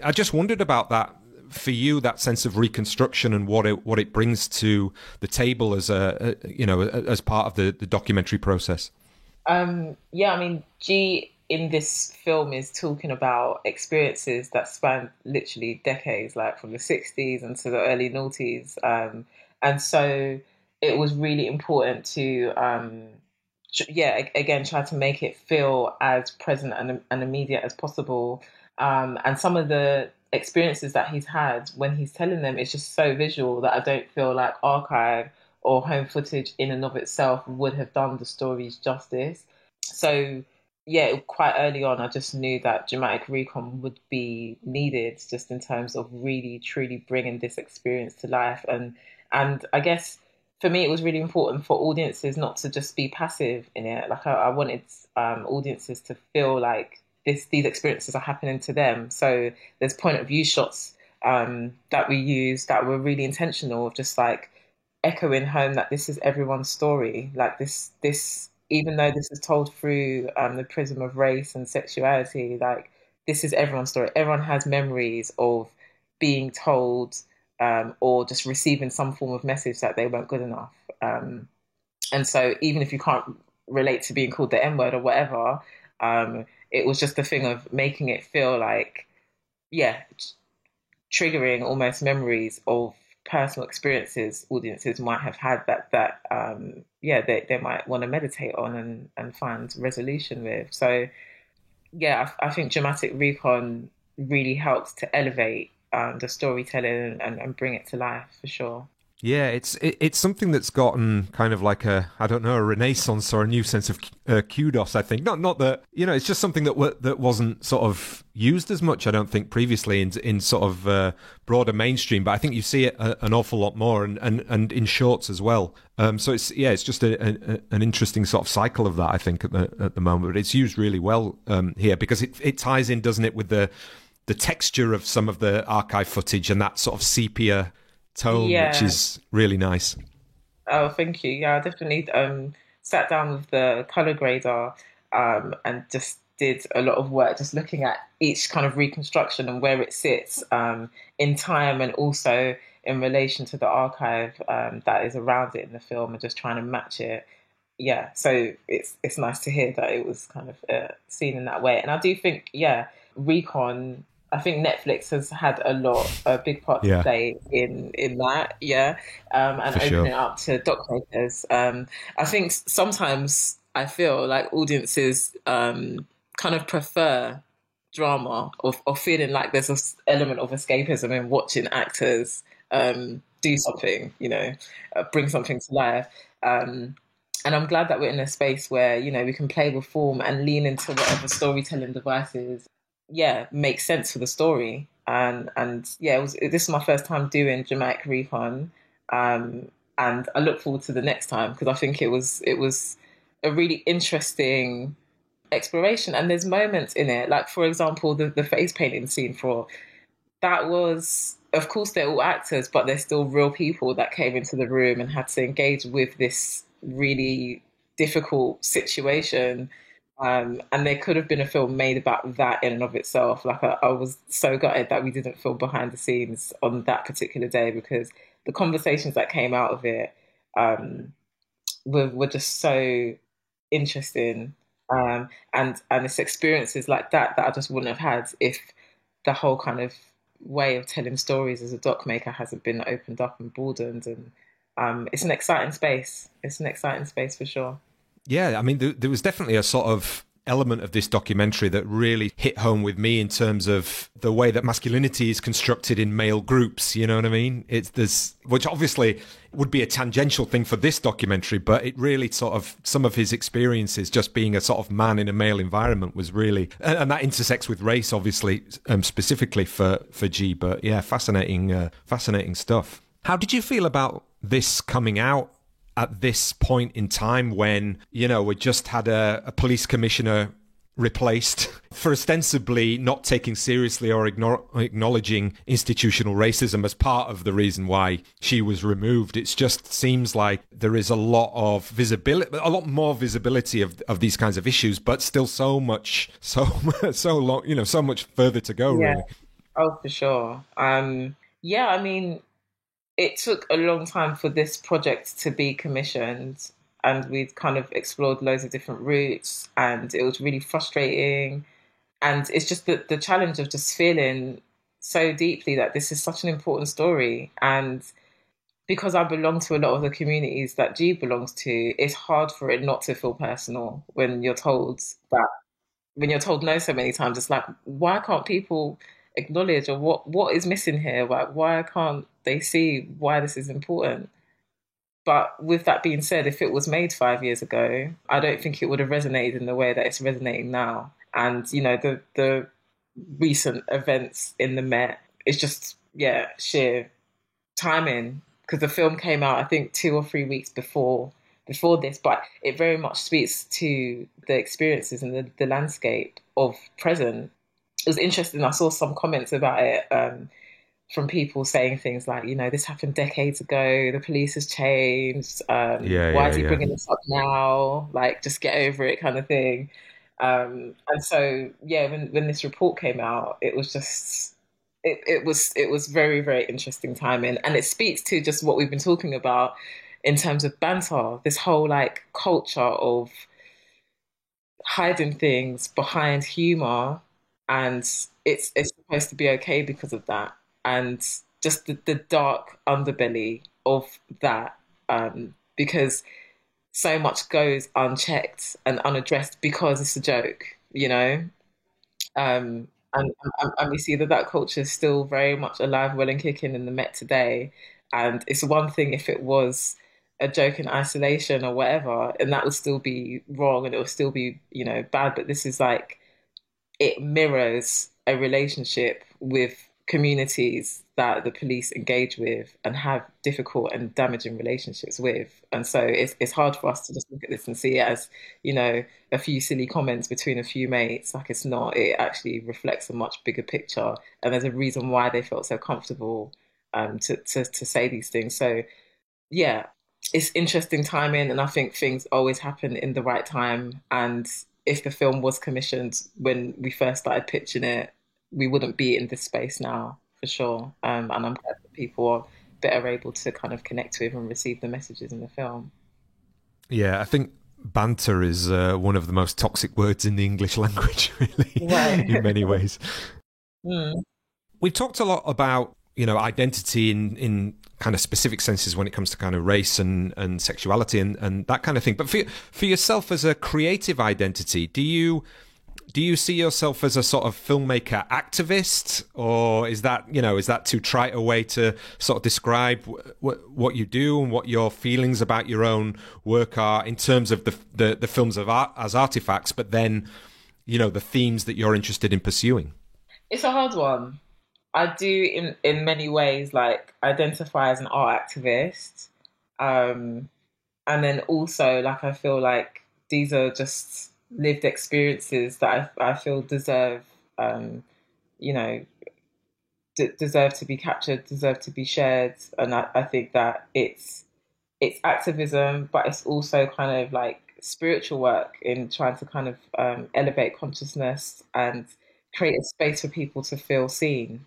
I just wondered about that for you, that sense of reconstruction and what it brings to the table as as part of the documentary process. Yeah, I mean, G in this film is talking about experiences that span literally decades, like from the 60s into the early noughties. And so it was really important to, again, try to make it feel as present and immediate as possible. And some of the experiences that he's had when he's telling them, it's just so visual that I don't feel like archive or home footage in and of itself would have done the stories justice. So, yeah, quite early on, I just knew that dramatic recon would be needed just in terms of really, truly bringing this experience to life. And I guess for me, it was really important for audiences not to just be passive in it. Like I wanted audiences to feel like these experiences are happening to them. So there's point of view shots that we used that were really intentional, of just like echoing home that this is everyone's story. Like this, even though this is told through the prism of race and sexuality, like this is everyone's story. Everyone has memories of being told or just receiving some form of message that they weren't good enough. And so even if you can't relate to being called the N-word or whatever, it was just a thing of making it feel like, triggering almost memories of personal experiences audiences might have had that they might want to meditate on and find resolution with. So I think Dramatic Recon really helps to elevate the storytelling and bring it to life for sure. Yeah, it's something that's gotten kind of like a renaissance or a new sense of kudos. I think not that it's just something that wasn't sort of used as much. I don't think previously in sort of broader mainstream, but I think you see it an awful lot more and in shorts as well. So it's just an interesting sort of cycle of that. I think at the moment, but it's used really well here because it ties in, doesn't it, with the texture of some of the archive footage and that sort of sepia tone, which is really nice. Oh, thank you. Yeah, I definitely sat down with the color grader and just did a lot of work just looking at each kind of reconstruction and where it sits in time and also in relation to the archive that is around it in the film and just trying to match it. Yeah, so it's nice to hear that it was kind of seen in that way. And I do think, Recon, I think Netflix has had a big part to play in that, and opening it up to doc makers. I think sometimes I feel like audiences kind of prefer drama or feeling like there's an element of escapism in watching actors do something, bring something to life. And I'm glad that we're in a space where, we can play with form and lean into whatever storytelling devices makes sense for the story. And this is my first time doing Dramatic Recon, and I look forward to the next time because I think it was a really interesting exploration. And there's moments in it, like for example the face painting scene that was, of course they're all actors, but they're still real people that came into the room and had to engage with this really difficult situation. And there could have been a film made about that in and of itself. Like I was so gutted that we didn't film behind the scenes on that particular day because the conversations that came out of it were just so interesting. And it's experiences like that I just wouldn't have had if the whole kind of way of telling stories as a doc maker hasn't been opened up and broadened. And it's an exciting space. It's an exciting space for sure. Yeah, I mean, there was definitely a sort of element of this documentary that really hit home with me in terms of the way that masculinity is constructed in male groups, you know what I mean? Which obviously would be a tangential thing for this documentary, but it really sort of, some of his experiences just being a sort of man in a male environment was really, and that intersects with race, obviously, specifically for G, but yeah, fascinating stuff. How did you feel about this coming out at this point in time when, we just had a police commissioner replaced for ostensibly not taking seriously or acknowledging institutional racism as part of the reason why she was removed? It just seems like there is a lot of visibility, a lot more visibility of these kinds of issues, but still so long, so much further to go, really. Oh, for sure. I mean, it took a long time for this project to be commissioned, and we'd kind of explored loads of different routes, and it was really frustrating. And it's just the challenge of just feeling so deeply that this is such an important story. And because I belong to a lot of the communities that G belongs to, it's hard for it not to feel personal when you're told no so many times. It's like, why can't people acknowledge, or what is missing here? Why can't they see why this is important? But with that being said, if it was made 5 years ago, I don't think it would have resonated in the way that it's resonating now. And the recent events in the Met, it's just sheer timing, because the film came out I think 2 or 3 weeks before this, but it very much speaks to the experiences and the landscape of present. It was interesting. I saw some comments about it from people saying things like, this happened decades ago. The police has changed. Why is he bringing this up now? Like, just get over it, kind of thing. And so, when this report came out, it was just it was very, very interesting timing, and it speaks to just what we've been talking about in terms of banter. This whole like culture of hiding things behind humor, and it's supposed to be okay because of that, and just the dark underbelly of that, because so much goes unchecked and unaddressed because it's a joke, you know. And we see that that culture is still very much alive, well and kicking in the Met today. And it's one thing if it was a joke in isolation or whatever, and that would still be wrong and it would still be, you know, bad. But this is like, it mirrors a relationship with communities that the police engage with and have difficult and damaging relationships with. And so it's hard for us to just look at this and see it as, you know, a few silly comments between a few mates. Like, it's not. It actually reflects a much bigger picture. And there's a reason why they felt so comfortable to say these things. So, yeah, it's interesting timing. And I think things always happen in the right time. And if the film was commissioned when we first started pitching it, we wouldn't be in this space now, for sure. And I'm glad that people are better able to kind of connect with and receive the messages in the film. Yeah, I think banter is one of the most toxic words in the English language, really, Right. in many ways. Mm. We've talked a lot about, you know, identity in kind of specific senses when it comes to kind of race and sexuality and that kind of thing. But for yourself as a creative identity, do you see yourself as a sort of filmmaker activist, or is that too trite a way to sort of describe what you do and what your feelings about your own work are in terms of the films of art as artifacts, but then, you know, the themes that you're interested in pursuing? It's a hard one. I do in many ways like identify as an art activist. And then also like I feel like these are just lived experiences that I feel deserve, you know, deserve to be captured, deserve to be shared. And I think that it's activism, but it's also kind of like spiritual work in trying to kind of elevate consciousness and create a space for people to feel seen.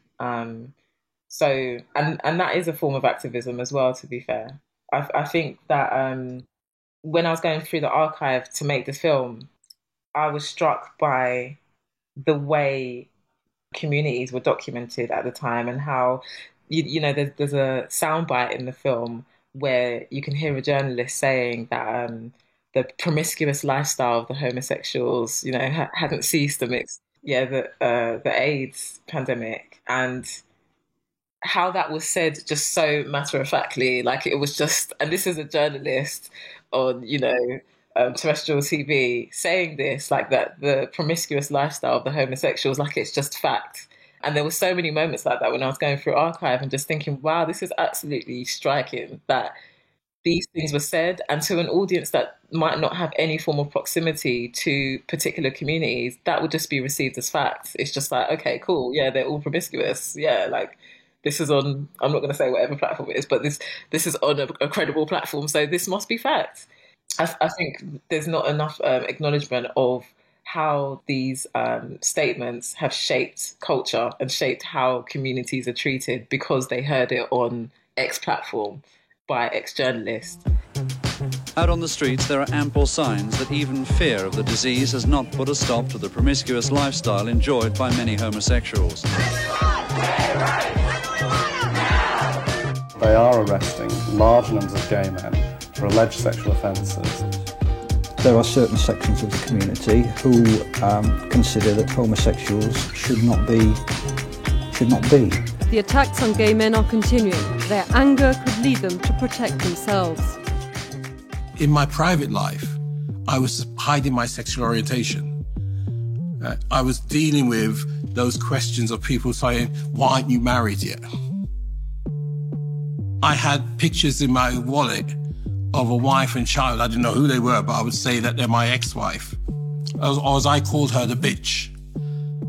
So, and that is a form of activism as well, to be fair. I think that when I was going through the archive to make the film, I was struck by the way communities were documented at the time and how, you know, there's a soundbite in the film where you can hear a journalist saying that the promiscuous lifestyle of the homosexuals, you know, hadn't ceased amidst, the AIDS pandemic, and how that was said just so matter of factly, like it was just, and this is a journalist on, you know, terrestrial TV saying this, like that the promiscuous lifestyle of the homosexuals, like it's just fact. And there were so many moments like that when I was going through archive and just thinking, wow, this is absolutely striking that these things were said, and to an audience that might not have any form of proximity to particular communities, that would just be received as fact. It's just like, okay, cool, yeah, they're all promiscuous, yeah, like this is on, I'm not going to say whatever platform it is, but this is on a credible platform, so this must be fact. I think there's not enough acknowledgement of how these statements have shaped culture and shaped how communities are treated because they heard it on X platform by X journalists. Out on the streets, there are ample signs that even fear of the disease has not put a stop to the promiscuous lifestyle enjoyed by many homosexuals. They are arresting large numbers of gay men for alleged sexual offences. There are certain sections of the community who consider that homosexuals should not be. The attacks on gay men are continuing. Their anger could lead them to protect themselves. In my private life, I was hiding my sexual orientation. I was dealing with those questions of people saying, why aren't you married yet? I had pictures in my wallet of a wife and child. I didn't know who they were, but I would say that they're my ex-wife. Or as I called her, the bitch,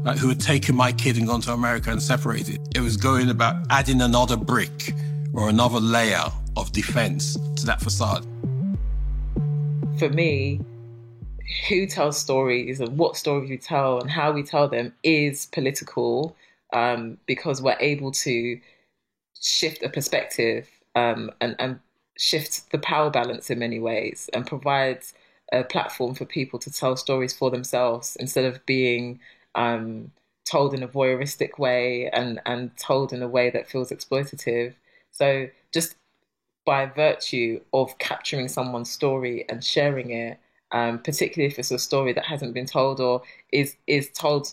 right, who had taken my kid and gone to America and separated. It was going about adding another brick or another layer of defense to that facade. For me, who tells stories and what stories we tell and how we tell them is political. because we're able to shift a perspective, and shift the power balance in many ways, and provide a platform for people to tell stories for themselves instead of being told in a voyeuristic way and told in a way that feels exploitative. So just by virtue of capturing someone's story and sharing it, particularly if it's a story that hasn't been told or is told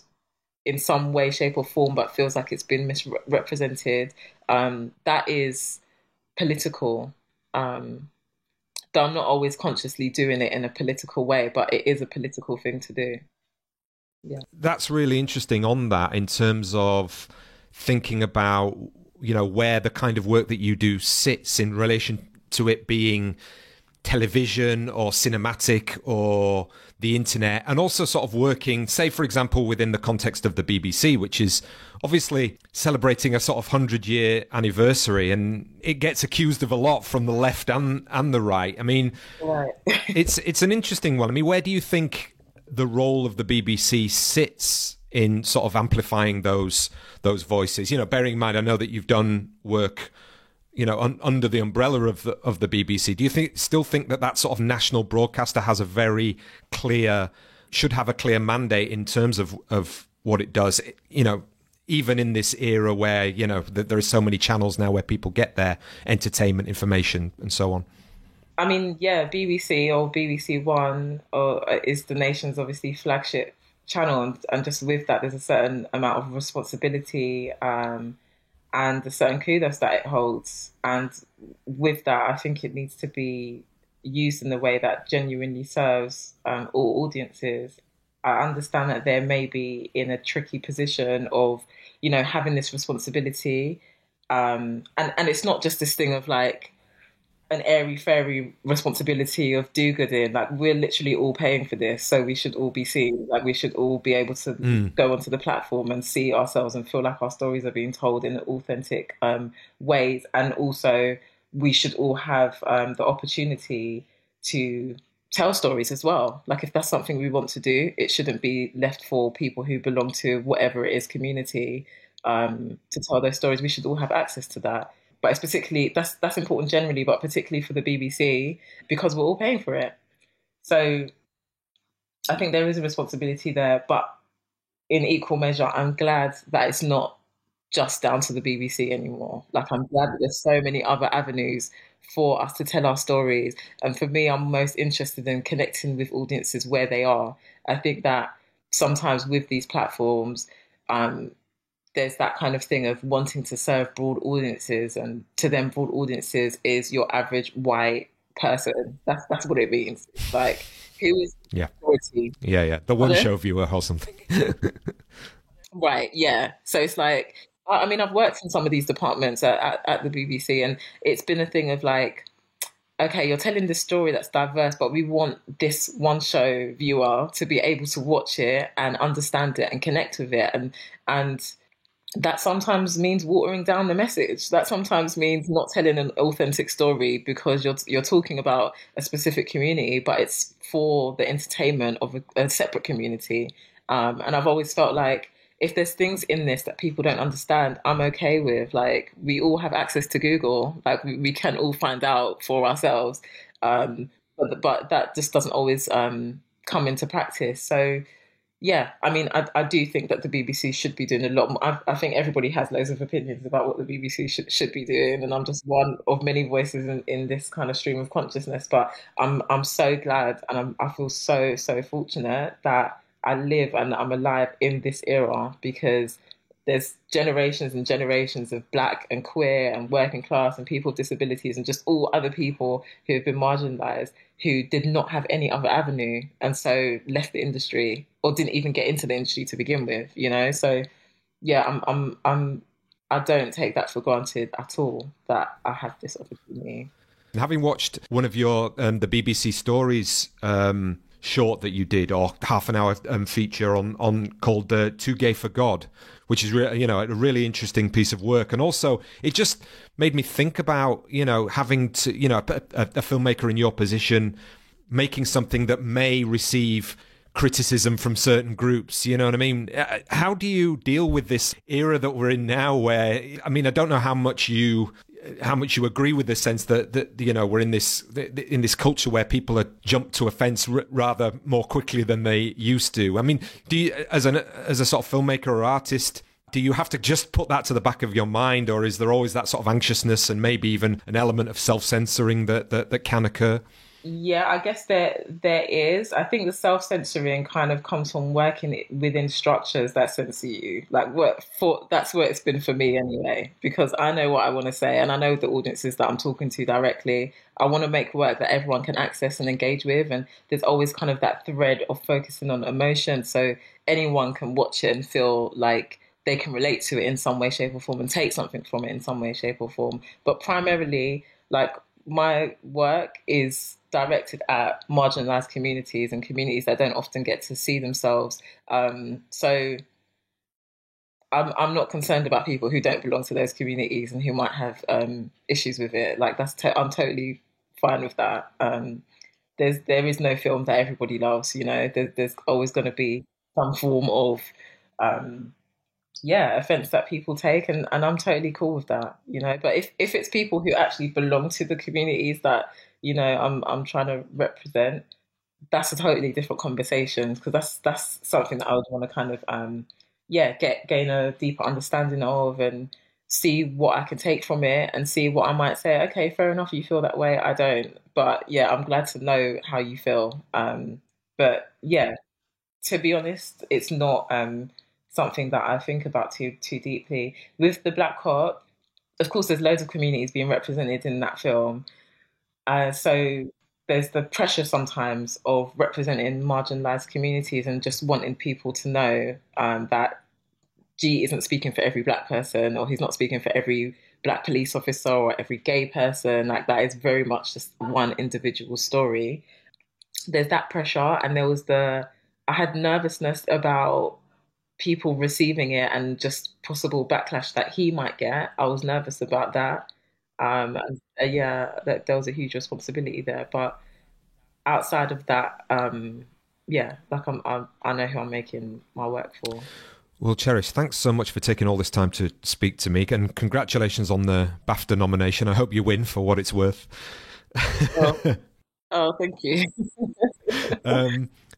in some way, shape or form, but feels like it's been misrepresented, that is political. Though I'm not always consciously doing it in a political way, but it is a political thing to do. Yeah. That's really interesting on that, in terms of thinking about, where the kind of work that you do sits in relation to it being television or cinematic or the internet, and also sort of working, say, for example, within the context of the BBC, which is obviously celebrating a sort of 100-year anniversary, and it gets accused of a lot from the left and the right. I mean, right. it's an interesting one. I mean, where do you think the role of the BBC sits in sort of amplifying those voices? Bearing in mind, I know that you've done work under the umbrella of the BBC. Do you still think that sort of national broadcaster has should have a clear mandate in terms of what it does? Even in this era where there are so many channels now where people get their entertainment information and so on. I mean, yeah, BBC or BBC One is the nation's obviously flagship channel, and just with that, there's a certain amount of responsibility. And the certain kudos that it holds. And with that, I think it needs to be used in the way that genuinely serves all audiences. I understand that they may be in a tricky position of, having this responsibility. And it's not just this thing of like an airy-fairy responsibility of do-gooding. Like, we're literally all paying for this, so we should all be seen. Like, we should all be able to go onto the platform and see ourselves and feel like our stories are being told in authentic ways. And also, we should all have the opportunity to tell stories as well. Like, if that's something we want to do, it shouldn't be left for people who belong to whatever it is community to tell those stories. We should all have access to that. But it's particularly, that's important generally, but particularly for the BBC, because we're all paying for it. So I think there is a responsibility there, but in equal measure, I'm glad that it's not just down to the BBC anymore. Like, I'm glad that there's so many other avenues for us to tell our stories. And for me, I'm most interested in connecting with audiences where they are. I think that sometimes with these platforms, there's that kind of thing of wanting to serve broad audiences, and to them, broad audiences is your average white person. That's what it means. It's like, who is the authority? Yeah. The one show viewer or something. Right, yeah. So it's like, I mean, I've worked in some of these departments at the BBC, and it's been a thing of like, okay, you're telling this story that's diverse, but we want this one show viewer to be able to watch it and understand it and connect with it. And that sometimes means watering down the message. That sometimes means not telling an authentic story because you're talking about a specific community, but it's for the entertainment of a separate community. And I've always felt like, if there's things in this that people don't understand, I'm okay with. Like, we all have access to Google. Like, we can all find out for ourselves. But that just doesn't always come into practice. So, yeah, I mean, I do think that the BBC should be doing a lot more. I think everybody has loads of opinions about what the BBC should be doing, and I'm just one of many voices in this kind of stream of consciousness. But I'm so glad, and I feel so fortunate that I live and I'm alive in this era, because there's generations and generations of Black and queer and working class and people with disabilities and just all other people who have been marginalised, who did not have any other avenue, and so left the industry or didn't even get into the industry to begin with, So, yeah, I don't take that for granted at all, that I have this opportunity. And having watched one of your the BBC Stories short that you did, or half an hour feature on called Too Gay for God, which is a really interesting piece of work, and also it just made me think about having to a filmmaker in your position making something that may receive criticism from certain groups. You know what I mean? How do you deal with this era that we're in now where, I mean, I don't know how much you agree with the sense that you know, we're in this culture where people are jumped to offence rather more quickly than they used to. I mean, do you, as a sort of filmmaker or artist, do you have to just put that to the back of your mind, or is there always that sort of anxiousness and maybe even an element of self-censoring that can occur? Yeah, I guess there is. I think the self-censoring kind of comes from working within structures that censor you. That's where it's been for me anyway, because I know what I want to say and I know the audiences that I'm talking to directly. I want to make work that everyone can access and engage with, and there's always kind of that thread of focusing on emotion, so anyone can watch it and feel like they can relate to it in some way, shape or form and take something from it in some way, shape or form. But primarily, like, my work is directed at marginalised communities and communities that don't often get to see themselves. So I'm not concerned about people who don't belong to those communities and who might have issues with it. Like, I'm totally fine with that. There is no film that everybody loves, you know. There's always going to be some form of offense that people take, and I'm totally cool with that, you know. But if it's people who actually belong to the communities that, you know, I'm trying to represent, that's a totally different conversation, because that's something that I would want to kind of gain a deeper understanding of and see what I can take from it and see what I might say, okay, fair enough, you feel that way, I don't, but yeah, I'm glad to know how you feel. But yeah, to be honest, it's not something that I think about too deeply. With The Black Hawk, of course, there's loads of communities being represented in that film. So there's the pressure sometimes of representing marginalised communities and just wanting people to know that G isn't speaking for every black person, or he's not speaking for every black police officer or every gay person. Like, that is very much just one individual story. There's that pressure, and I had nervousness about people receiving it and just possible backlash that he might get. I was nervous about that. That there was a huge responsibility there. But outside of that, I know who I'm making my work for. Well, Cherish, thanks so much for taking all this time to speak to me, and congratulations on the BAFTA nomination. I hope you win for what it's worth. Oh, thank you.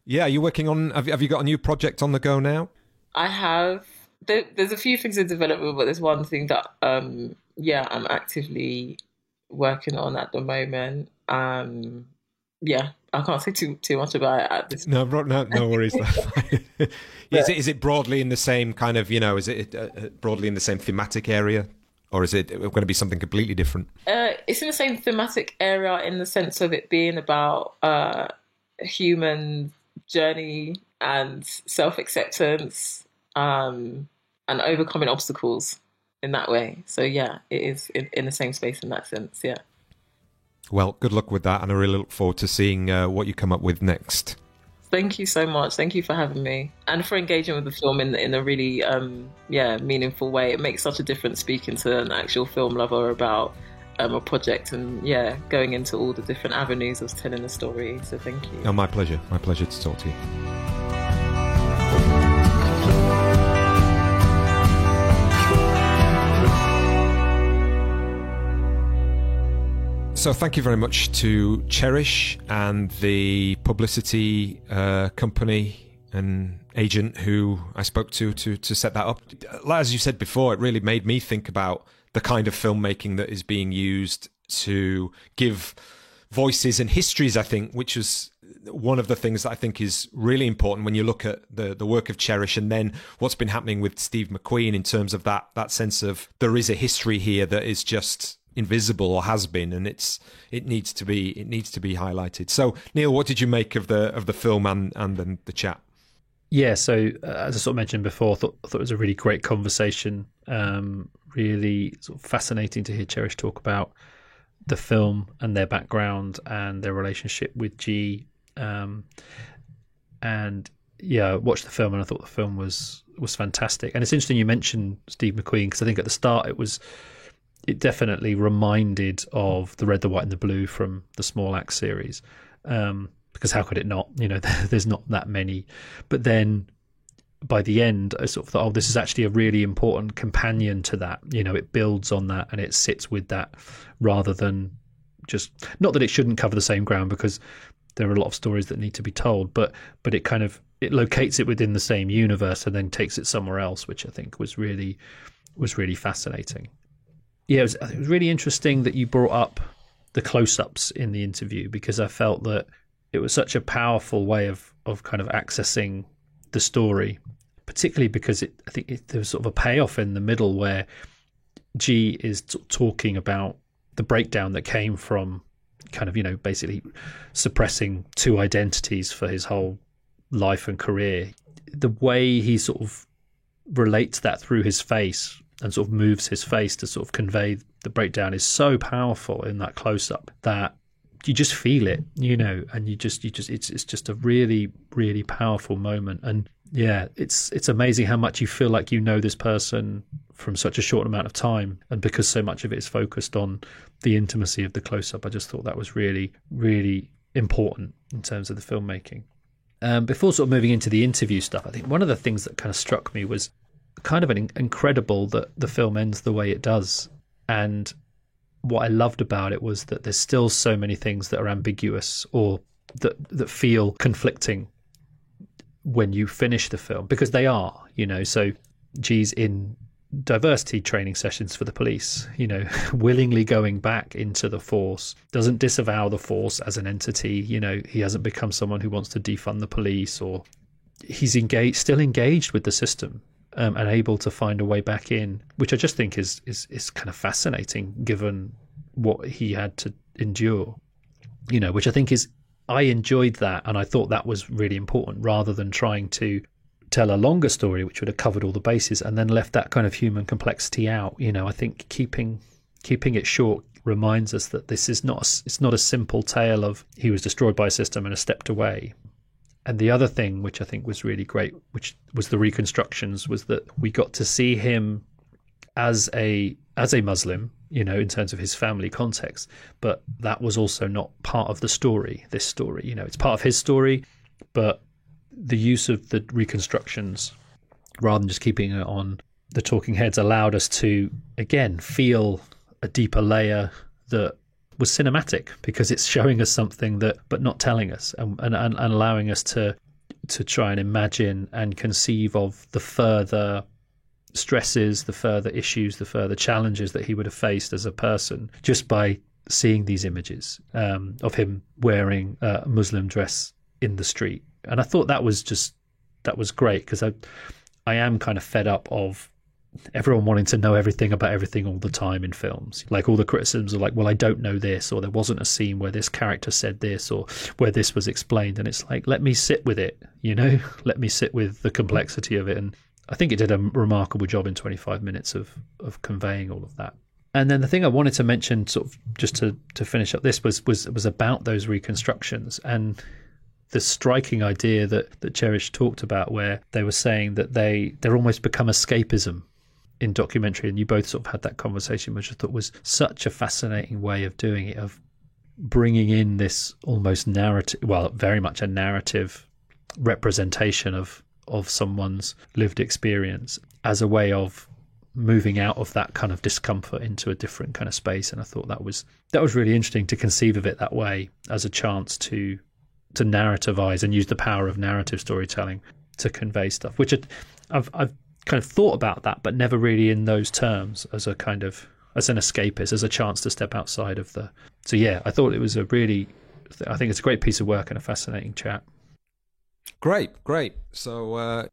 You're working on. Have you got a new project on the go now? I have. There's a few things in development, but there's one thing that I'm actively working on at the moment. I can't say too much about it at this point. No worries. Is it broadly in the same kind of, you know, is it broadly in the same thematic area, or is it going to be something completely different? It's in the same thematic area in the sense of it being about human journey and self-acceptance and overcoming obstacles in that way. So yeah, it is in the same space in that sense. Yeah. Well, good luck with that, and I really look forward to seeing what you come up with next. Thank you so much. Thank you for having me and for engaging with the film in a really meaningful way. It makes such a difference speaking to an actual film lover about a project and going into all the different avenues of telling a story. So thank you. Oh, my pleasure to talk to you. So thank you very much to Cherish and the publicity company and agent who I spoke to set that up. As you said before, it really made me think about the kind of filmmaking that is being used to give voices and histories, I think, which is one of the things that I think is really important when you look at the work of Cherish and then what's been happening with Steve McQueen in terms of that sense of there is a history here that is just invisible or has been, and it needs to be highlighted. So Neil, what did you make of the film and then the chat? Yeah, so as I sort of mentioned before, I thought it was a really great conversation. Really sort of fascinating to hear Cherish talk about the film and their background and their relationship with G. And yeah, I watched the film and I thought the film was fantastic. And it's interesting you mentioned Steve McQueen, because I think at the start it definitely reminded of The Red, the White and the Blue from the Small Axe series. because how could it not? You know, there's not that many. But then by the end, I sort of thought, oh, this is actually a really important companion to that. You know, it builds on that and it sits with that rather than just, not that it shouldn't cover the same ground, because there are a lot of stories that need to be told, but it kind of, it locates it within the same universe and then takes it somewhere else, which I think was really fascinating. Yeah, it was really interesting that you brought up the close-ups in the interview, because I felt that it was such a powerful way of kind of accessing the story, particularly because I think there was sort of a payoff in the middle where G is talking about the breakdown that came from kind of, you know, basically suppressing two identities for his whole life and career. The way he sort of relates that through his face and sort of moves his face to sort of convey the breakdown is so powerful in that close-up that you just feel it, you know, and you just it's just a really, really powerful moment. And yeah, it's amazing how much you feel like you know this person from such a short amount of time, and because so much of it is focused on the intimacy of the close-up, I just thought that was really, really important in terms of the filmmaking. Before sort of moving into the interview stuff, I think one of the things that kind of struck me was kind of an incredible that the film ends the way it does. And what I loved about it was that there's still so many things that are ambiguous or that feel conflicting when you finish the film, because they are, you know. So G's in diversity training sessions for the police, you know, willingly going back into the force, doesn't disavow the force as an entity, you know, he hasn't become someone who wants to defund the police, or he's still engaged with the system. And able to find a way back in, which I just think is kind of fascinating given what he had to endure, you know, which I think is, I enjoyed that, and I thought that was really important, rather than trying to tell a longer story which would have covered all the bases and then left that kind of human complexity out. You know, I think keeping it short reminds us that this is it's not a simple tale of he was destroyed by a system and has stepped away. And the other thing, which I think was really great, which was the reconstructions, was that we got to see him as a Muslim, you know, in terms of his family context. But that was also not part of the story, this story. You know, it's part of his story, but the use of the reconstructions, rather than just keeping it on the talking heads, allowed us to, again, feel a deeper layer that was cinematic, because it's showing us something that, but not telling us, and allowing us to try and imagine and conceive of the further stresses, the further issues, the further challenges that he would have faced as a person, just by seeing these images of him wearing a Muslim dress in the street. And I thought that was great, because I am kind of fed up of everyone wanting to know everything about everything all the time in films. Like, all the criticisms are like, well, I don't know this, or there wasn't a scene where this character said this, or where this was explained. And it's like, let me sit with it, you know, let me sit with the complexity of it. And I think it did a remarkable job in 25 minutes of conveying all of that. And then the thing I wanted to mention, sort of just to finish up this, was about those reconstructions and the striking idea that Cherish talked about, where they were saying that they're almost become escapism in documentary, and you both sort of had that conversation, which I thought was such a fascinating way of doing it, of bringing in this almost narrative, well, very much a narrative representation of someone's lived experience as a way of moving out of that kind of discomfort into a different kind of space. And I thought that was really interesting to conceive of it that way, as a chance to narrativize and use the power of narrative storytelling to convey stuff, which I've kind of thought about that, but never really in those terms, as an escapist, as a chance to step outside of the. So yeah, I thought it was I think it's a great piece of work and a fascinating chat. Great. So I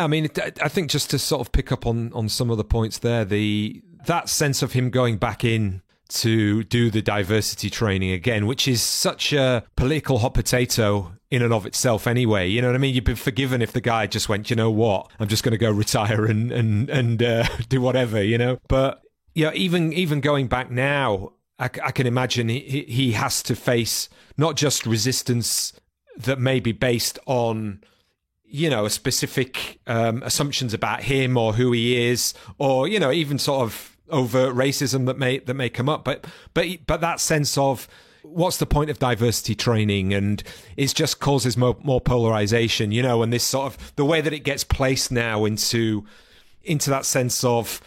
mean, I think just to sort of pick up on some of the points there, that sense of him going back in to do the diversity training again, which is such a political hot potato in and of itself anyway. You know what I mean? You'd be forgiven if the guy just went, you know what, I'm just going to go retire and do whatever, you know? But yeah, even going back now, I can imagine he has to face not just resistance that may be based on, you know, a specific assumptions about him or who he is, or, you know, even sort of overt racism that may come up, but that sense of what's the point of diversity training? And it just causes more polarization, and this sort of the way that it gets placed now into that sense of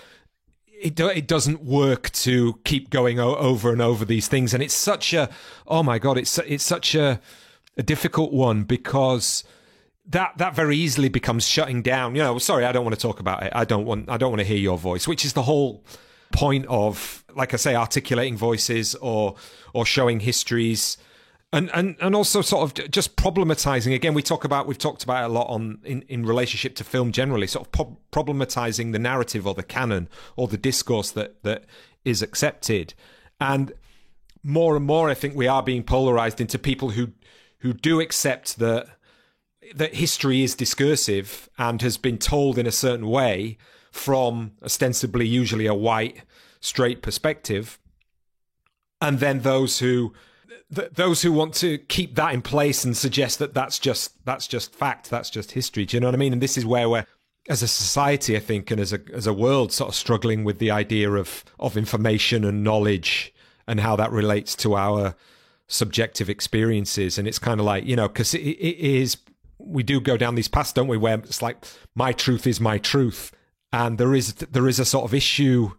it doesn't work to keep going over and over these things. And it's such a, oh my God, it's such a difficult one, because that very easily becomes shutting down. Sorry, I don't want to talk about it. I don't want to hear your voice, which is the whole point of, like I say, articulating voices or showing histories, and also sort of just problematizing. Again, we've talked about it a lot in relationship to film generally, sort of problematizing the narrative or the canon or the discourse that is accepted. And more, I think we are being polarized into people who do accept that history is discursive and has been told in a certain way from ostensibly usually a white, straight perspective. And then those who want to keep that in place and suggest that that's just fact, that's just history. Do you know what I mean? And this is where we're, as a society, I think, and as a world, sort of struggling with the idea of information and knowledge and how that relates to our subjective experiences. And it's kind of like, because it is, we do go down these paths, don't we, where it's like, my truth is my truth. And there is a sort of issue,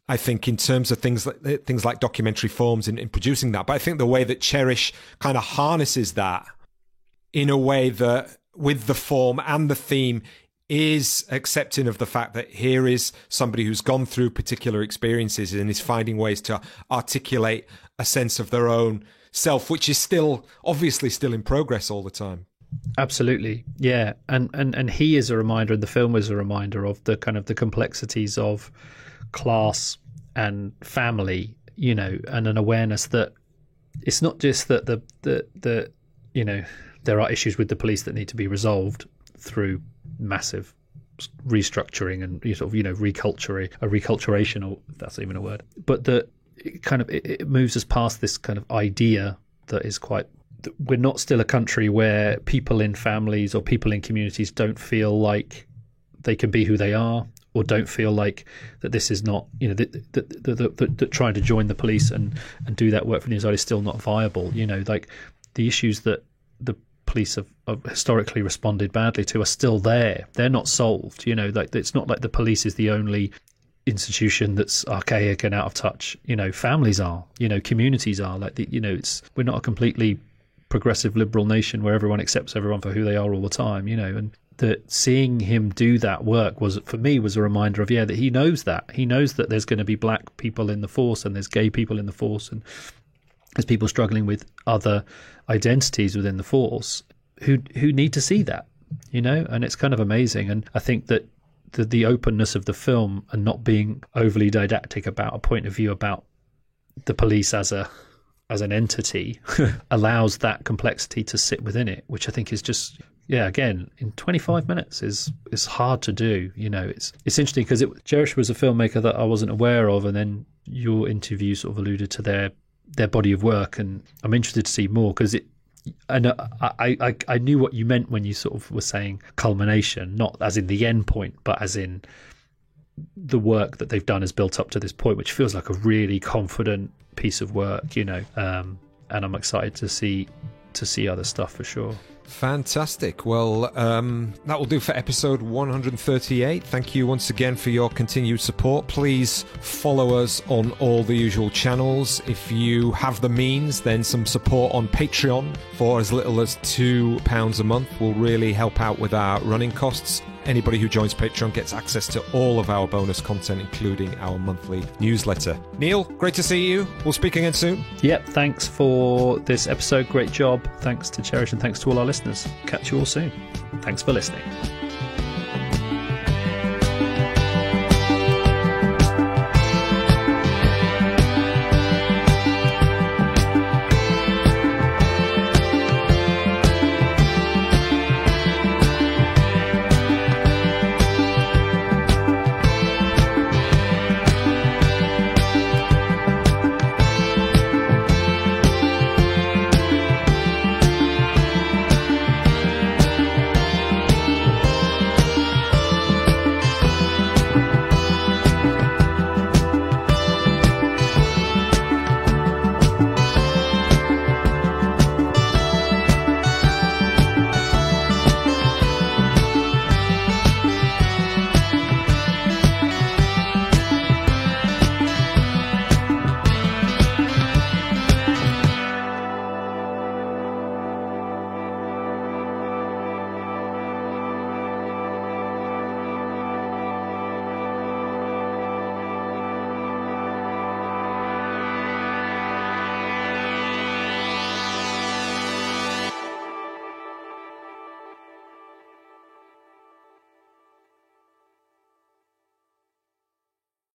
I think, in terms of things like documentary forms in producing that. But I think the way that Cherish kind of harnesses that in a way that, with the form and the theme, is accepting of the fact that here is somebody who's gone through particular experiences and is finding ways to articulate a sense of their own self, which is obviously still in progress all the time. Absolutely, yeah, and he is a reminder, and the film is a reminder of the kind of the complexities of class and family, and an awareness that it's not just that the there are issues with the police that need to be resolved through massive restructuring and reculturation, or if that's even a word, but that it moves us past this kind of idea that is quite. We're not still a country where people in families or people in communities don't feel like they can be who they are, or don't feel like that this is not, that trying to join the police and do that work for the inside is still not viable. Like the issues that the police have historically responded badly to are still there. They're not solved. Like it's not like the police is the only institution that's archaic and out of touch. Families are. Communities are. Like we're not a completely progressive liberal nation where everyone accepts everyone for who they are all the time, and that seeing him do that work was a reminder of that he knows that there's going to be black people in the force, and there's gay people in the force, and there's people struggling with other identities within the force who need to see that, and it's kind of amazing. And I think that the openness of the film and not being overly didactic about a point of view about the police as an entity allows that complexity to sit within it, which I think is just, again, in 25 minutes is hard to do. It's interesting because Cherish was a filmmaker that I wasn't aware of, and then your interview sort of alluded to their body of work, and I'm interested to see more because I knew what you meant when you sort of were saying culmination, not as in the end point, but as in the work that they've done has built up to this point, which feels like a really confident piece of work, and I'm excited to see other stuff for sure. Fantastic. Well, that will do for episode 138. Thank you once again for your continued support. Please follow us on all the usual channels. If you have the means, then some support on Patreon for as little as £2 a month will really help out with our running costs. Anybody who joins Patreon gets access to all of our bonus content, including our monthly newsletter. Neil, great to see you. We'll speak again soon. Yep, thanks for this episode. Great job. Thanks to Cherish and thanks to all our listeners. Catch you all soon. Thanks for listening.